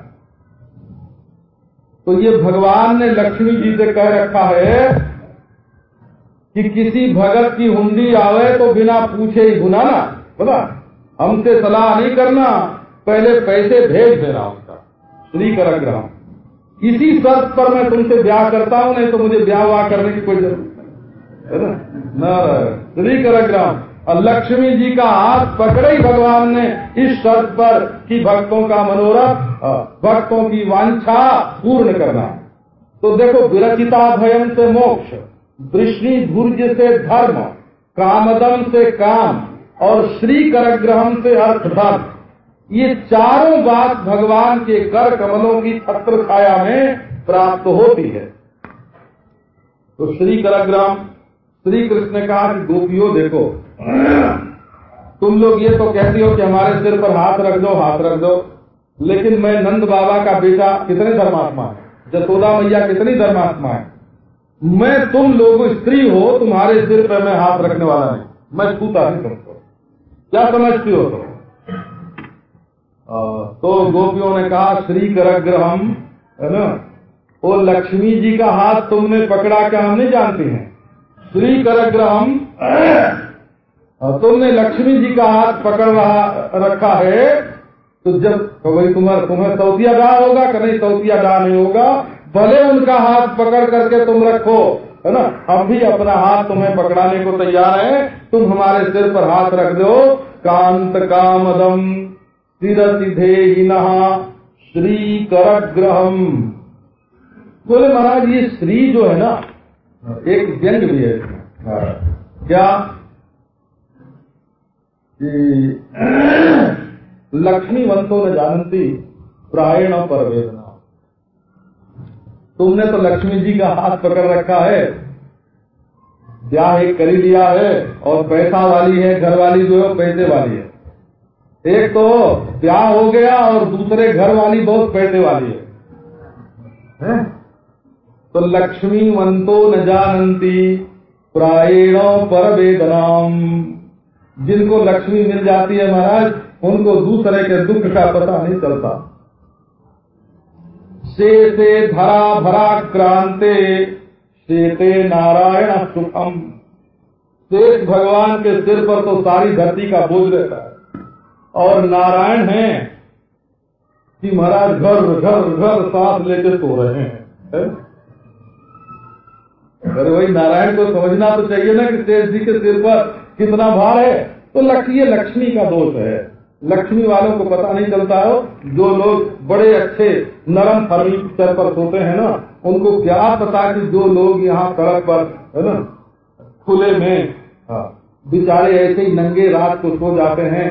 तो ये भगवान ने लक्ष्मी जी से कह रखा है कि किसी भगत की हुंडी आवे तो बिना पूछे ही भुनाना, बोला हमसे सलाह नहीं करना, पहले पैसे भेज देना उनका, श्री करग्रहम। इसी शर्त पर मैं तुमसे ब्याह करता हूँ, नहीं तो मुझे ब्याह वाह करने की कोई जरूरत नहीं, है ना। श्री करग्रहम। और लक्ष्मी जी का हाथ पकड़े ही भगवान ने इस शर्त पर कि भक्तों का मनोरथ, भक्तों की वांछा पूर्ण करना। तो देखो, विरचिता भयम से मोक्ष, वृष्णि भुर्ज से धर्म, कामदम से काम और श्री करग्रहम से अर्थ धर्म, ये चारों बात भगवान के कर कमलों की छत्र छाया में प्राप्त होती है। तो श्री करग्रहम, श्री कृष्ण ने कहा कि गोपियों देखो, तुम लोग ये तो कहती हो कि हमारे सिर पर हाथ रख दो, हाथ रख दो, लेकिन मैं नंद बाबा का बेटा, कितने धर्मात्मा है, जसोदा मैया कितनी धर्मात्मा है, मैं तुम लोग स्त्री हो, तुम्हारे सिर पर मैं हाथ रखने वाला नहीं, मैं छूता नहीं तुमको, क्या समझती हो तुम? तो गोपियों ने कहा श्री करग्रहम, है ना, वो लक्ष्मी जी का हाथ तुमने पकड़ा क्या हम नहीं जानते हैं, श्री करग्रहम, तुमने लक्ष्मी जी का हाथ पकड़ रखा है, तो जब भाई तुम्हें तौतिया डाह होगा कि नहीं, तौतिया डाह नहीं होगा, भले उनका हाथ पकड़ करके तुम रखो, है ना, हम भी अपना हाथ तुम्हें पकड़ाने को तैयार है, तुम हमारे सिर पर हाथ रख दो। कांत कामदम सिरसिधेहिनः श्री करग्रहम। बोले महाराज ये श्री जो है ना, एक व्यंग भी है क्या, लक्ष्मीवंतो न जानती प्रायण पर वेदना। तुमने तो लक्ष्मी जी का हाथ पकड़ रखा है, ब्याह एक कर ही लिया है, और पैसा वाली है, घर वाली जो है पैसे वाली है, एक तो ब्याह हो गया और दूसरे घर वाली बहुत पैसे वाली है? तो लक्ष्मीवंतो न जानती प्रायणो पर वेदनाम। जिनको लक्ष्मी मिल जाती है महाराज, उनको दूसरे के दुख का पता नहीं चलता। शेते धरा भरा क्रांते शेते नारायण सुखम। शेष भगवान के सिर पर तो सारी धरती का बोझ रहता है, और नारायण है कि महाराज घर घर घर सांस लेके सो रहे हैं। अरे वही नारायण को समझना तो चाहिए ना कि शेष जी के सिर पर कितना भार है। तो ये लक्ष्मी का दोष है, लक्ष्मी वालों को पता नहीं चलता हो। जो लोग बड़े अच्छे नरम फर्नीचर पर सोते हैं ना, उनको क्या पता कि जो लोग यहाँ सड़क पर, है ना, खुले में बेचारे ऐसे ही नंगे रात को सो जाते हैं,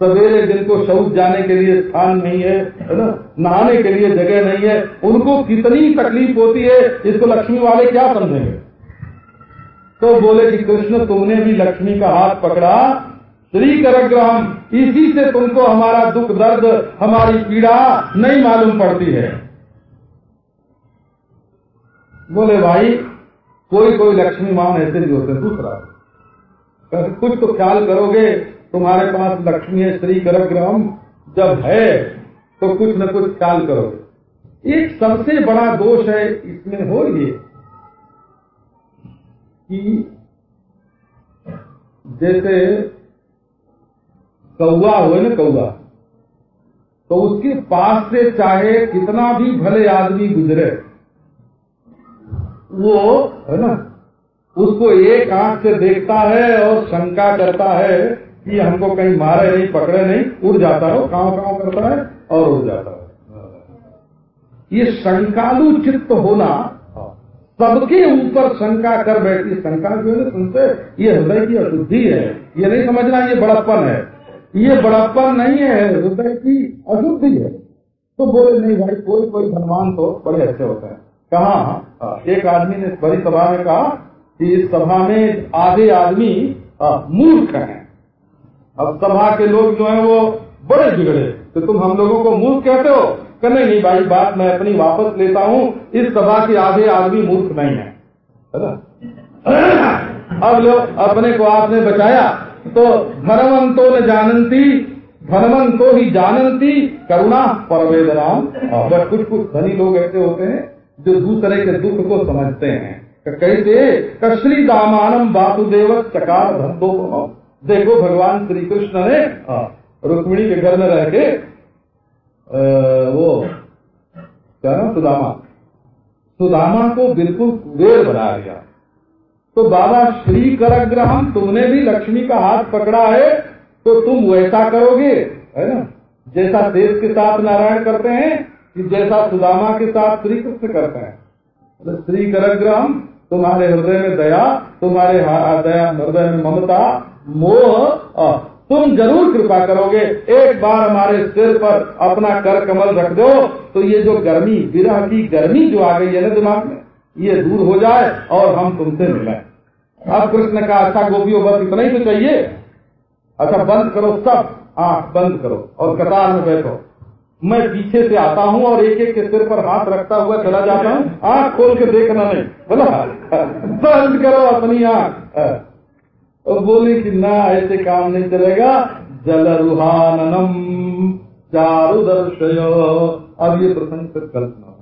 सवेरे जिनको शौच जाने के लिए स्थान नहीं है ना, नहाने के लिए जगह नहीं है, उनको कितनी तकलीफ होती है, इसको लक्ष्मी वाले क्या समझेंगे। तो बोले कि कृष्ण तुमने भी लक्ष्मी का हाथ पकड़ा, श्री करग्रहम, इसी से तुमको हमारा दुख दर्द, हमारी पीड़ा नहीं मालूम पड़ती है। बोले भाई कोई कोई लक्ष्मी मान ऐसे भी होते। दूसरा कुछ तो ख्याल करोगे, तुम्हारे पास लक्ष्मी है, श्री करग्रहम जब है तो कुछ न कुछ ख्याल करोगे। एक सबसे बड़ा दोष है इसमें हो ये कि जैसे कौवा हो ना, कौवा, तो उसके पास से चाहे कितना भी भले आदमी गुजरे, वो है ना, उसको एक आंख से देखता है और शंका करता है कि हमको कहीं मारे नहीं, पकड़े नहीं, उड़ जाता है, कांव कांव करता है और उड़ जाता है। ये शंकालु चित्त होना, सबके ऊपर शंका कर बैठी, शंका जो है सुनते, ये हृदय की अशुद्धि है। ये नहीं समझना ये बड़प्पन है, ये बड़प्पन नहीं है, हृदय की अशुद्धि है। तो बोले नहीं भाई, कोई कोई धनवान तो बड़े अच्छे होते हैं। कहा एक आदमी ने बड़ी सभा में कहा कि इस सभा में आधे आदमी मूर्ख हैं। अब सभा के लोग जो हैं वो बड़े बिगड़े, तो तुम हम लोगों को मूर्ख कहते हो? कहने नहीं भाई, बात मैं अपनी वापस लेता हूँ, इस सभा के आधे आदमी मूर्ख नहीं है, है ना। अब लोग अपने को आपने बचाया। तो धर्मंतो न जानंती, धर्मंतो ही जानंती करुणा परवेदनाम। और कुछ कुछ धनी लोग ऐसे होते हैं जो दूसरे के दुख को समझते हैं। कैसे कश्री दामानम वासुदेव चकार धंधो। देखो भगवान श्री कृष्ण ने रुक्मिणी के घर में रह के वो क्या नाम, सुदामा को बिल्कुल कुबेर बना दिया। तो बाबा श्री करग्रहम, तुमने भी लक्ष्मी का हाथ पकड़ा है तो तुम वैसा करोगे, है ना, जैसा शेष के साथ नारायण करते हैं कि जैसा सुदामा के साथ श्री कृष्ण करते हैं। तो श्री करग्रहम, तुम्हारे हृदय में दया, तुम्हारे दया हृदय में ममता, मोह, तुम जरूर कृपा करोगे। एक बार हमारे सिर पर अपना कर कमल रख दो तो ये जो गर्मी, विरह की गर्मी जो आ गई है ना दिमाग में, ये दूर हो जाए और हम तुमसे मिलें। अब कृष्ण का अच्छा गोपियों बस इतना ही तो चाहिए। अच्छा बंद करो सब, आंख बंद करो और कतार में बैठो। मैं पीछे से आता हूँ और एक एक के सिर पर हाथ रखता हुआ चला जाता हूँ, आंख खोल के देखना नहीं, बोला बंद करो अपनी आंख। और बोले कि ना ऐसे काम नहीं चलेगा। जलरुहाननम चारु दर्शयो। अब ये प्रसंग फिर कल्पना है।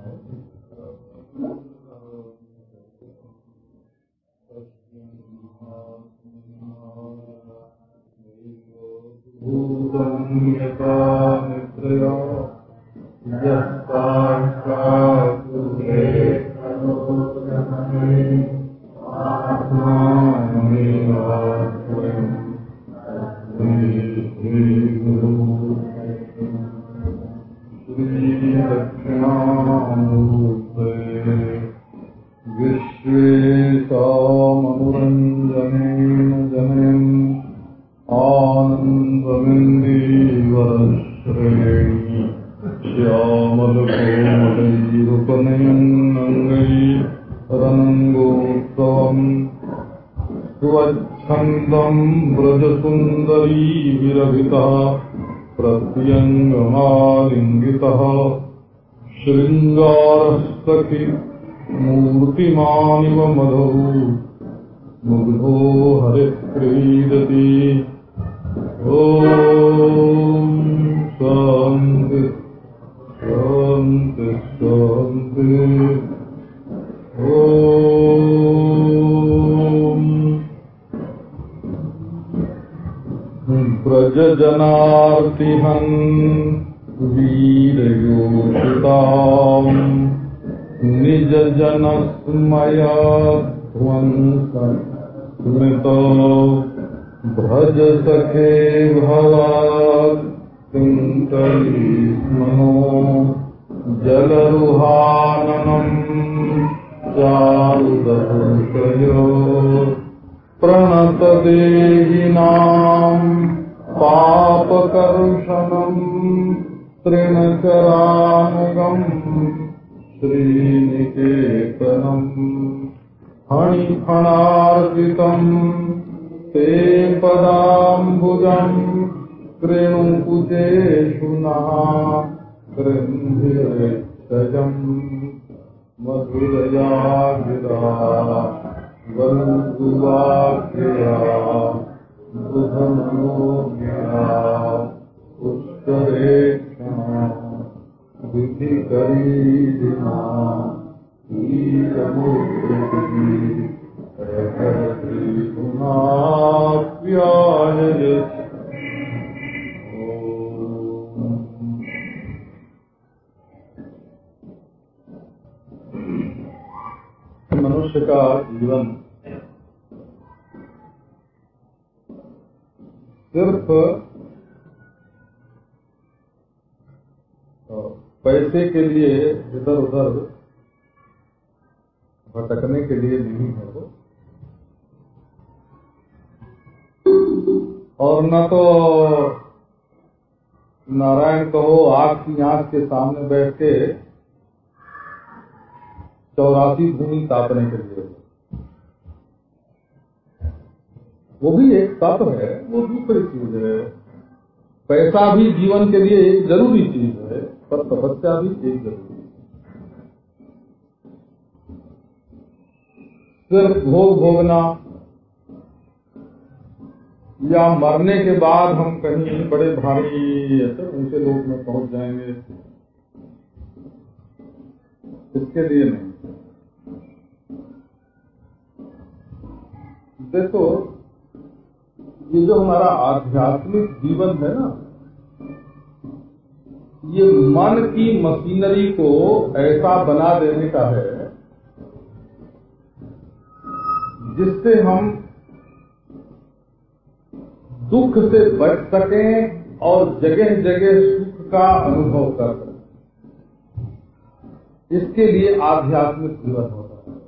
ब्रजसुंदरी विरभिता प्रत्यंगमालिंगितः श्रृंगारसखि मूर्तिमानिव मधु मुग्धो हरिक्रीडति। ओम शांति शांति शांति। ब्रज जनार्तिहन वीरयोषिताम निज जन स्मया स्मृत भज सखे भवात् मनो जलरुहाननम चारुदर्शयो प्रणत देहिनां पापकर्षणं तृणकरानुगं श्रीनिकेतनं फणिफणार्पितं ते पदाम्बुजं कृणुकुचेषु नः कृन्धिरेक्षजं मधुरया गिरा वल्गुवाक्या बुधमनोज्ञा पुष्करेक्षणा विधिकरीदिना ईरमुद्रति प्रहरति पुनाप्याययत्। मनुष्य का जीवन सिर्फ पैसे के लिए इधर उधर भटकने के लिए नहीं है वो, और न तो नारायण कहो आग की आंख के सामने बैठ के 84 भूमि तापने के लिए, वो भी एक तप है, वो दूसरी चीज है। पैसा भी जीवन के लिए एक जरूरी चीज है, पर तपस्या भी एक जरूरी है। सिर्फ भोग भोगना या मरने के बाद हम कहीं बड़े भारी ऐसे ऊंचे लोग में पहुंच जाएंगे, इसके लिए नहीं। देखो ये जो हमारा आध्यात्मिक जीवन है ना, ये मन की मशीनरी को ऐसा बना देने का है जिससे हम दुख से बच सकें और जगह जगह सुख का अनुभव कर सकें। इसके लिए आध्यात्मिक जीवन होता है।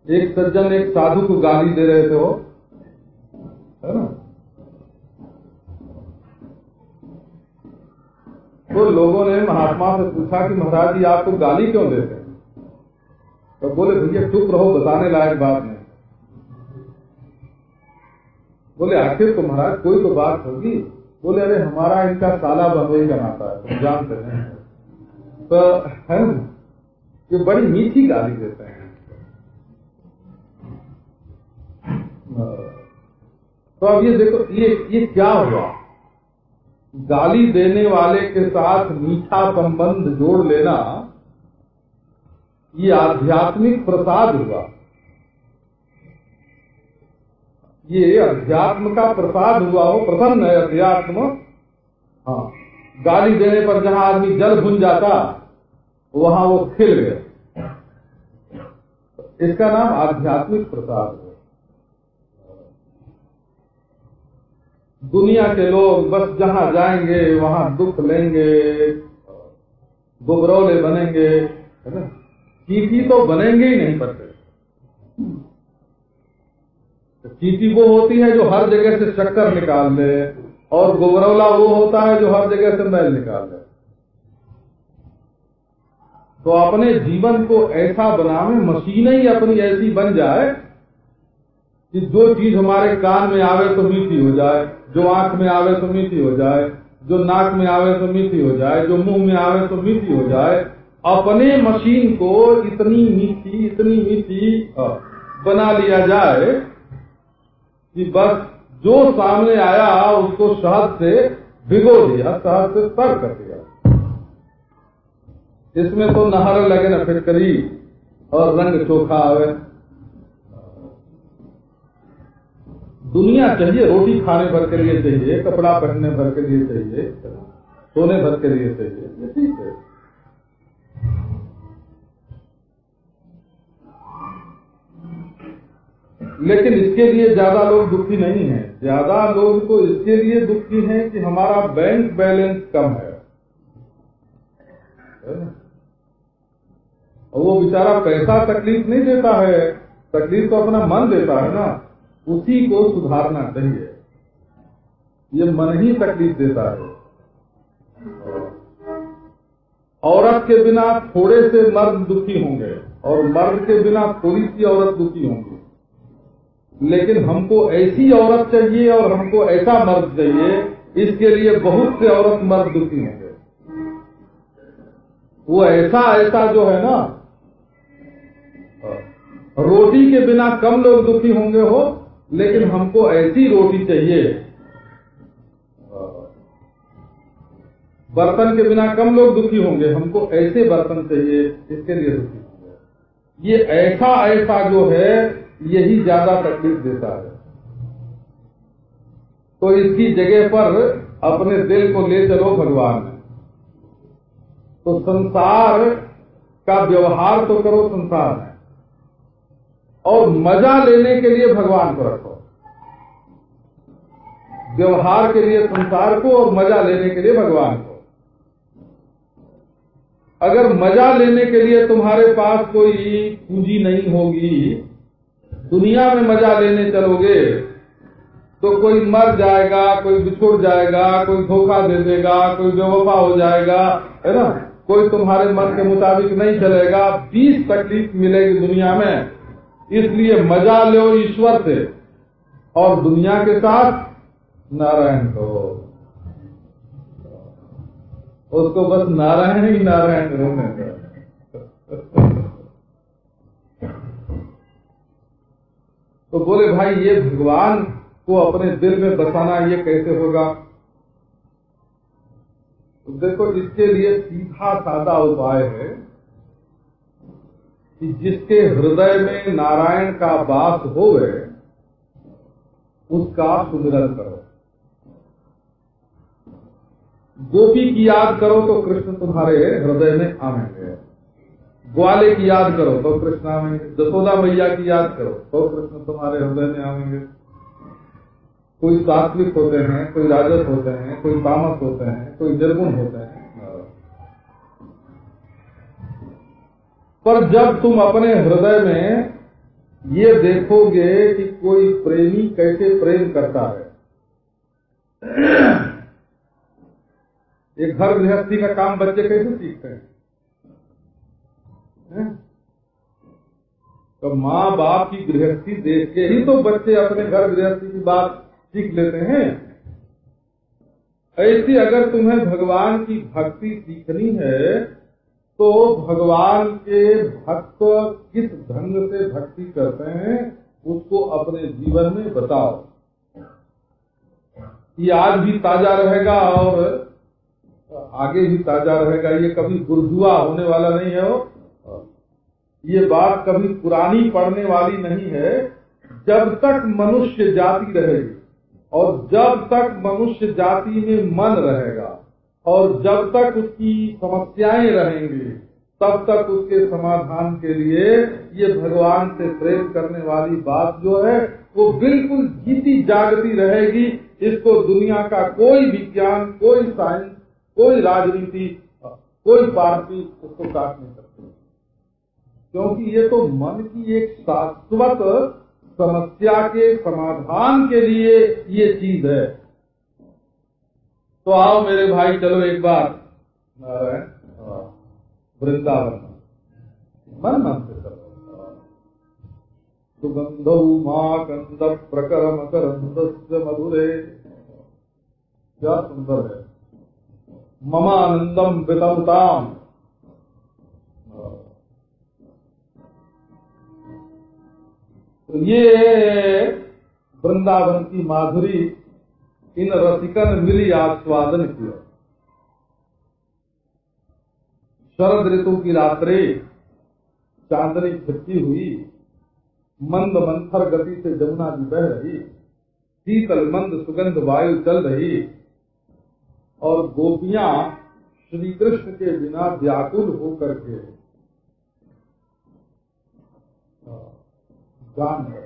एक सज्जन एक साधु को गाली दे रहे थे, वो है ना, तो लोगों ने महात्मा से पूछा कि महाराज जी आपको गाली क्यों देते हैं? तो बोले भैया चुप रहो, बताने लायक बात नहीं। बोले आखिर तो महाराज कोई तो बात होगी। बोले अरे हमारा इनका साला बंधुई का नाता है, तुम जानते हैं। तो है ये बड़ी मीठी गाली देते हैं। तो अब ये देखो, ये क्या हुआ? गाली देने वाले के साथ मीठा संबंध जोड़ लेना, ये आध्यात्मिक प्रसाद हुआ। ये अध्यात्म का प्रसाद हुआ। हो प्रसन्न है अध्यात्म। हाँ, गाली देने पर जहां आदमी जल भुन जाता, वहां वो खिल गया। इसका नाम आध्यात्मिक प्रसाद है। दुनिया के लोग बस जहां जाएंगे वहां दुख लेंगे, गुबरौले बनेंगे, है ना। चीटी तो बनेंगे ही नहीं पड़ते। चीटी वो होती है जो हर जगह से शक्कर निकाल ले, और गुबरौला वो होता है जो हर जगह से मैल निकाल ले। तो अपने जीवन को ऐसा बनावे, मशीन ही अपनी ऐसी बन जाए कि जो चीज हमारे कान में आवे तो मीठी हो जाए, जो आंख में आवे तो मीठी हो जाए, जो नाक में आवे तो मीठी हो जाए, जो मुंह में आवे तो मीठी हो जाए। अपने मशीन को इतनी मीठी बना लिया जाए कि बस जो सामने आया उसको शहद से भिगो दिया, शहद से तर कर दिया। इसमें तो नहर लगे न फिटकरी और रंग चोखा आवे। दुनिया चाहिए, रोटी खाने भर के लिए चाहिए, कपड़ा पहनने भर के लिए चाहिए, सोने भर के लिए चाहिए, ये ठीक है। लेकिन इसके लिए ज्यादा लोग दुखी नहीं हैं। ज्यादा लोग तो इसके लिए दुखी हैं कि हमारा बैंक बैलेंस कम है। और वो बेचारा पैसा तकलीफ नहीं देता है, तकलीफ तो अपना मन देता है ना। उसी को सुधारना चाहिए। ये मन ही तकलीफ देता है। औरत के बिना थोड़े से मर्द दुखी होंगे, और मर्द के बिना थोड़ी सी औरत दुखी होंगी। लेकिन हमको ऐसी औरत चाहिए और हमको ऐसा मर्द चाहिए, इसके लिए बहुत से औरत मर्द दुखी होंगे। वो ऐसा जो है ना, रोटी के बिना कम लोग दुखी होंगे हो, लेकिन हमको ऐसी रोटी चाहिए। बर्तन के बिना कम लोग दुखी होंगे, हमको ऐसे बर्तन चाहिए, इसके लिए दुखी होंगे। ये ऐसा जो है, यही ज्यादा तकलीफ देता है। तो इसकी जगह पर अपने दिल को ले चलो भगवान में। तो संसार का व्यवहार तो करो संसार में, और मजा लेने के लिए भगवान को रखो। व्यवहार के लिए संसार को और मजा लेने के लिए भगवान को। अगर मजा लेने के लिए तुम्हारे पास कोई पूंजी नहीं होगी, दुनिया में मजा लेने चलोगे तो कोई मर जाएगा, कोई बिछुड़ जाएगा, कोई धोखा दे देगा, कोई बेवफा हो जाएगा, है ना। कोई तुम्हारे मन के मुताबिक नहीं चलेगा, 20 तकलीफ मिलेगी दुनिया में। इसलिए मजा लो ईश्वर से, और दुनिया के साथ नारायण को। उसको बस नारायण ही नारायण रहने दो। तो बोले भाई, ये भगवान को अपने दिल में बसाना ये कैसे होगा? तो देखो, इसके लिए सीधा सादा उपाय है कि जिसके हृदय में नारायण का वास होवे, उसका सुमिरन करो। गोपी की याद करो तो कृष्ण तुम्हारे हृदय में आवेंगे। ग्वाले की याद करो तो कृष्ण आवेंगे। जसोदा मैया की याद करो तो कृष्ण तुम्हारे हृदय में आवेंगे। कोई सात्विक होते हैं, कोई राजस होते हैं, कोई तामस होते हैं, कोई निर्गुण होते हैं। पर जब तुम अपने हृदय में ये देखोगे कि कोई प्रेमी कैसे प्रेम करता है, एक घर गृहस्थी का काम बच्चे कैसे सीखते हैं? तो माँ बाप की गृहस्थी देख के ही तो बच्चे अपने घर गृहस्थी की बात सीख लेते हैं। ऐसी अगर तुम्हें भगवान की भक्ति सीखनी है तो भगवान के भक्त किस ढंग से भक्ति करते हैं उसको अपने जीवन में बताओ। ये आज भी ताजा रहेगा और आगे भी ताजा रहेगा। ये कभी गुरजुआ होने वाला नहीं है। ये बात कभी पुरानी पड़ने वाली नहीं है। जब तक मनुष्य जाति रहेगी और जब तक मनुष्य जाति में मन रहेगा और जब तक उसकी समस्याएं रहेंगी तब तक उसके समाधान के लिए ये भगवान से प्रेम करने वाली बात जो है वो बिल्कुल जीती जागती रहेगी। इसको दुनिया का कोई विज्ञान, कोई साइंस, कोई राजनीति, कोई पार्टी उसको काट नहीं सकती, क्योंकि ये तो मन की एक शाश्वत समस्या के समाधान के लिए ये चीज है। तो आओ मेरे भाई, चलो एक बार वृंदावन मन मन से चलो। सुगंधौ माकंद प्रकरम करंदस्य मधुरे, क्या सुंदर है। ममानंदम वितमताम, तो ये वृंदावन की माधुरी इन रसिकन मिली आस्वादन किया। शरद ऋतु की रात्रि, चांदनी छिपकी हुई, मंद मंथर गति से जमुना जी बह रही, शीतल मंद सुगंध वायु चल रही और गोपियां श्री कृष्ण के बिना व्याकुल होकर के गान कर रहे।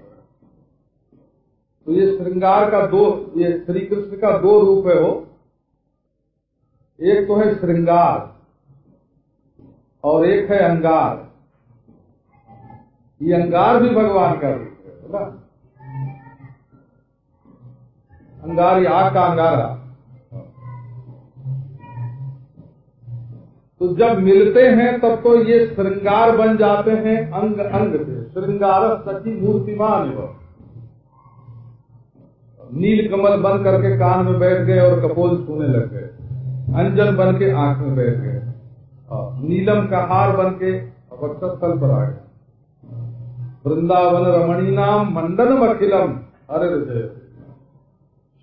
तो ये श्रृंगार का दो, ये श्री कृष्ण का दो रूप है। हो एक तो है श्रृंगार और एक है अंगार। ये अंगार भी भगवान का रूप है ना। अंगार, ये आग का अंगारा। तो जब मिलते हैं तब तो ये श्रृंगार बन जाते हैं अंग अंग से। श्रृंगार सची मूर्तिमान, नील कमल बन करके कान में बैठ गए और कपोल छूने लग गए, अंजन बन के आंख में बैठ गए, नीलम का हार बन के वक्षस्थल पर आ गए। वृंदावन रमणी नाम मंडनम अखिलम, अरे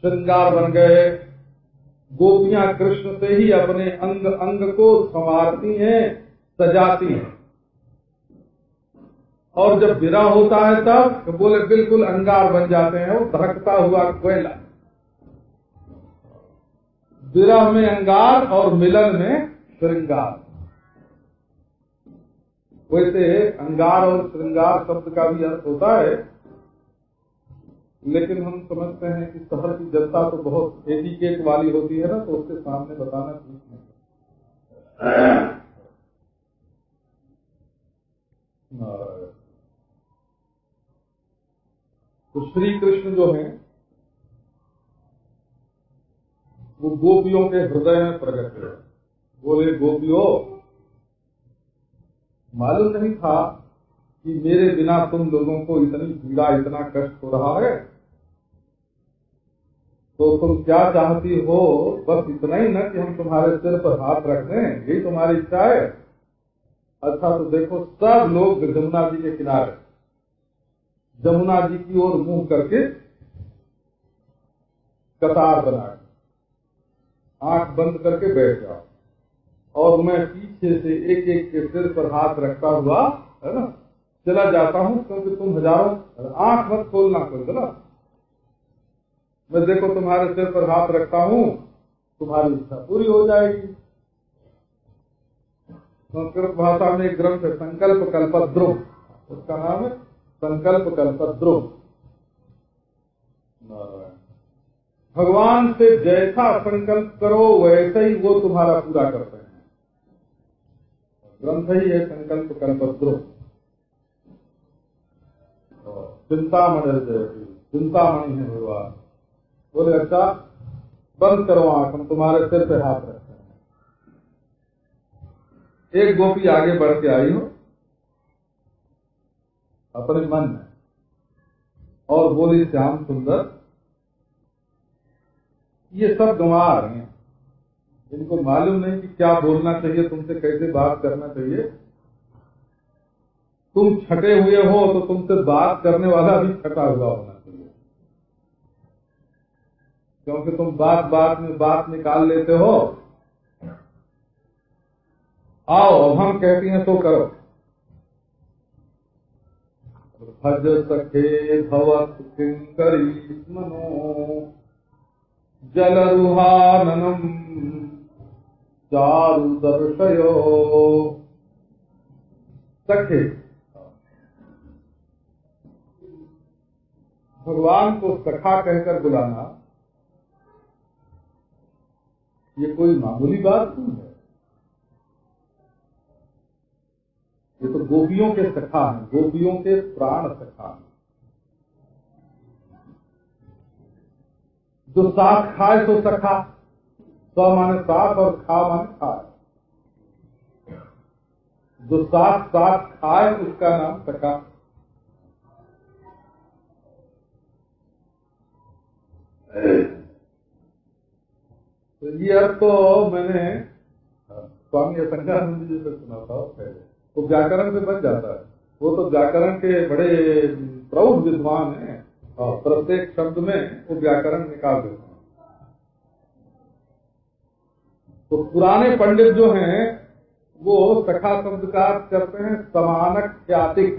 श्रृंगार बन गए। गोपियां कृष्ण से ही अपने अंग अंग को संवारती हैं, सजाती हैं। और जब विरह होता है तब तो बोले बिल्कुल अंगार बन जाते हैं, वो धड़कता हुआ कोयला। विरह में अंगार और मिलन में श्रृंगार। वैसे अंगार और श्रृंगार शब्द का भी अर्थ होता है, लेकिन हम समझते हैं कि शहर की जनता तो बहुत एटिकेट वाली होती है ना, तो उसके सामने बताना ठीक नहीं। तो श्री कृष्ण जो हैं वो गोपियों के हृदय में प्रकट हुए। बोले गोपियों, मालूम नहीं था कि मेरे बिना तुम लोगों को इतनी पीड़ा, इतना कष्ट हो रहा है। तो तुम क्या चाहती हो? बस इतना ही ना कि हम तुम्हारे सिर पर हाथ रख दें, यही तुम्हारी इच्छा है? अच्छा तो देखो, सब लोग जमुना जी के किनारे, जमुना जी की ओर मुंह करके कतार बना, आंख बंद करके बैठ जाओ और मैं पीछे से एक एक के सिर पर हाथ रखता हुआ, है ना, चला जाता हूं, क्योंकि तुम हजारों, आंख मत खोलना कोई ना, मैं देखो तुम्हारे सिर पर हाथ रखता हूँ, तुम्हारी इच्छा पूरी हो जाएगी। संस्कृत भाषा में एक ग्रंथ है संकल्प कल्पद्रुम, उसका नाम है संकल्प कल्पद्रुम। भगवान से जैसा संकल्प करो वैसे ही वो तुम्हारा पूरा करते हैं। ग्रंथ ही है संकल्प कल्पद्रुम। चिंतामणि चिंतामणि है भगवान। बोले अच्छा बंद करो आंख, हम तुम्हारे सिर पे हाथ रखते हैं। एक गोपी आगे बढ़ के आई हो अपने मन में और बोली श्याम सुंदर, ये सब गंवा रहे हैं, इनको मालूम नहीं कि क्या बोलना चाहिए, तुमसे कैसे बात करना चाहिए। तुम छटे हुए हो तो तुमसे बात करने वाला भी छटा हुआ होना चाहिए, क्योंकि तुम बात बात में बात निकाल लेते हो। आओ अब हम कहती हैं तो करो। भज सखे भवत किंकरी मनो जलरुहाननम चारु दर्शयो। सखे, भगवान को सखा कहकर बुलाना ये कोई मामूली बात नहीं है। ये तो गोपियों के सखा हैं, गोपियों के प्राण सखा हैं। जो साथ खाए तो सखा, स माने साथ और खा माने खाए। जो साथ साथ खाए उसका नाम सखा। तो ये अर्थ तो मैंने स्वामी असंगानंद जी से सुना था पहले। वो व्याकरण से बन जाता है, वो तो व्याकरण के बड़े प्रौढ़ विद्वान हैं और प्रत्येक शब्द में वो व्याकरण निकाल देते हैं। तो पुराने पंडित जो हैं वो सखा शब्द का अर्थ करते हैं समानक ख्यातिक,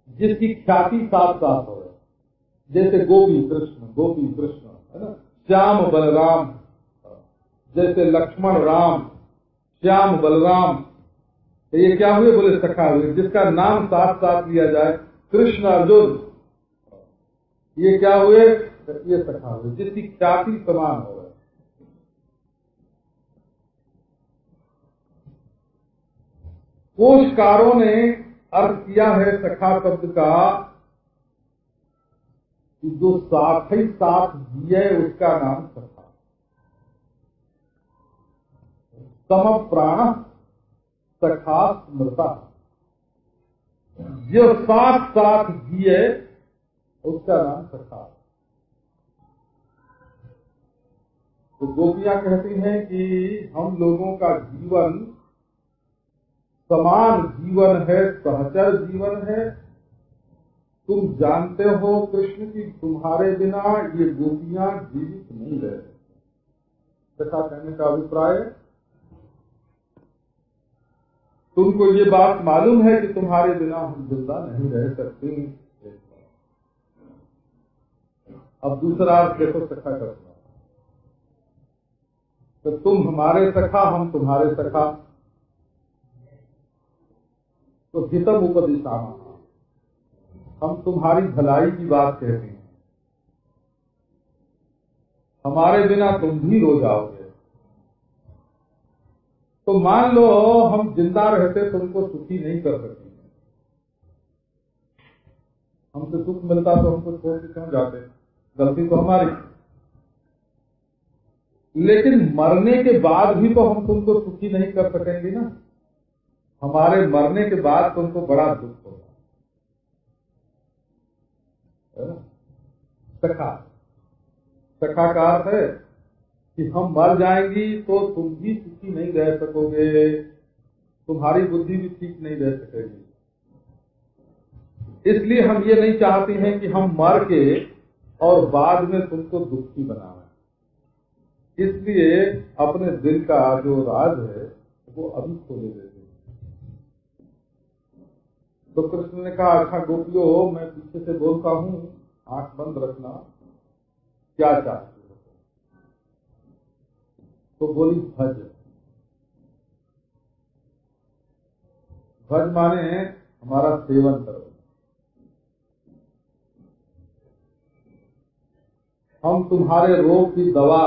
जिसकी ख्याति साथ साथ हो। जैसे गोपी कृष्ण है ना, श्याम बलराम, जैसे लक्ष्मण राम, श्याम बलराम, तो ये क्या हुए? बोले सखा हुए, जिसका नाम साथ साथ लिया जाए। कृष्ण अर्जुन, ये क्या हुए? ये सखा हुए, जिसकी ख्याति समान हो। कोशकारों ने अर्थ किया है सखा शब्द का कि जो साथ ही साथ जिए उसका नाम सखा। सम प्राण सखा स्मृता, जो साथ साथ जिए उसका नाम सखा। तो गोपियां कहती हैं कि हम लोगों का जीवन समान जीवन है, सहचर जीवन है। तुम जानते हो कृष्ण की तुम्हारे बिना ये गोपियां जीवित नहीं रह सकती। सखा कहने का अभिप्राय है तुमको ये बात मालूम है कि तुम्हारे बिना हम जिंदा नहीं रह सकते। अब दूसरा अर्थ देखो सखा का, तो तुम हमारे सखा, हम तुम्हारे सखा। तो हितम उपदिशामः, हम तुम्हारी भलाई की बात कहते हैं। हमारे बिना तुम भी रो जाओगे। तो मान लो हम जिंदा रहते तुमको सुखी नहीं कर सकते। हमसे सुख मिलता तो हमको छोड़ के क्यों जाते? गलती तो हमारी। लेकिन मरने के बाद भी तो हम तुमको सुखी नहीं कर सकेंगे ना। हमारे मरने के बाद तुमको बड़ा दुख होगा। सखा, सखा का अर्थ है कि हम मर जाएंगी तो तुम भी सुखी नहीं रह सकोगे, तुम्हारी बुद्धि भी ठीक नहीं रह सकेगी। इसलिए हम ये नहीं चाहते हैं कि हम मर के और बाद में तुमको दुखी बनाएं। इसलिए अपने दिल का जो राज है वो अभी खोले देते। तो कृष्ण ने कहा अच्छा गोपियों, मैं पीछे से बोलता हूँ, आंख बंद रखना। क्या चाहते हो? तो बोली भज। भज माने हमारा सेवन करो, हम तुम्हारे रोग की दवा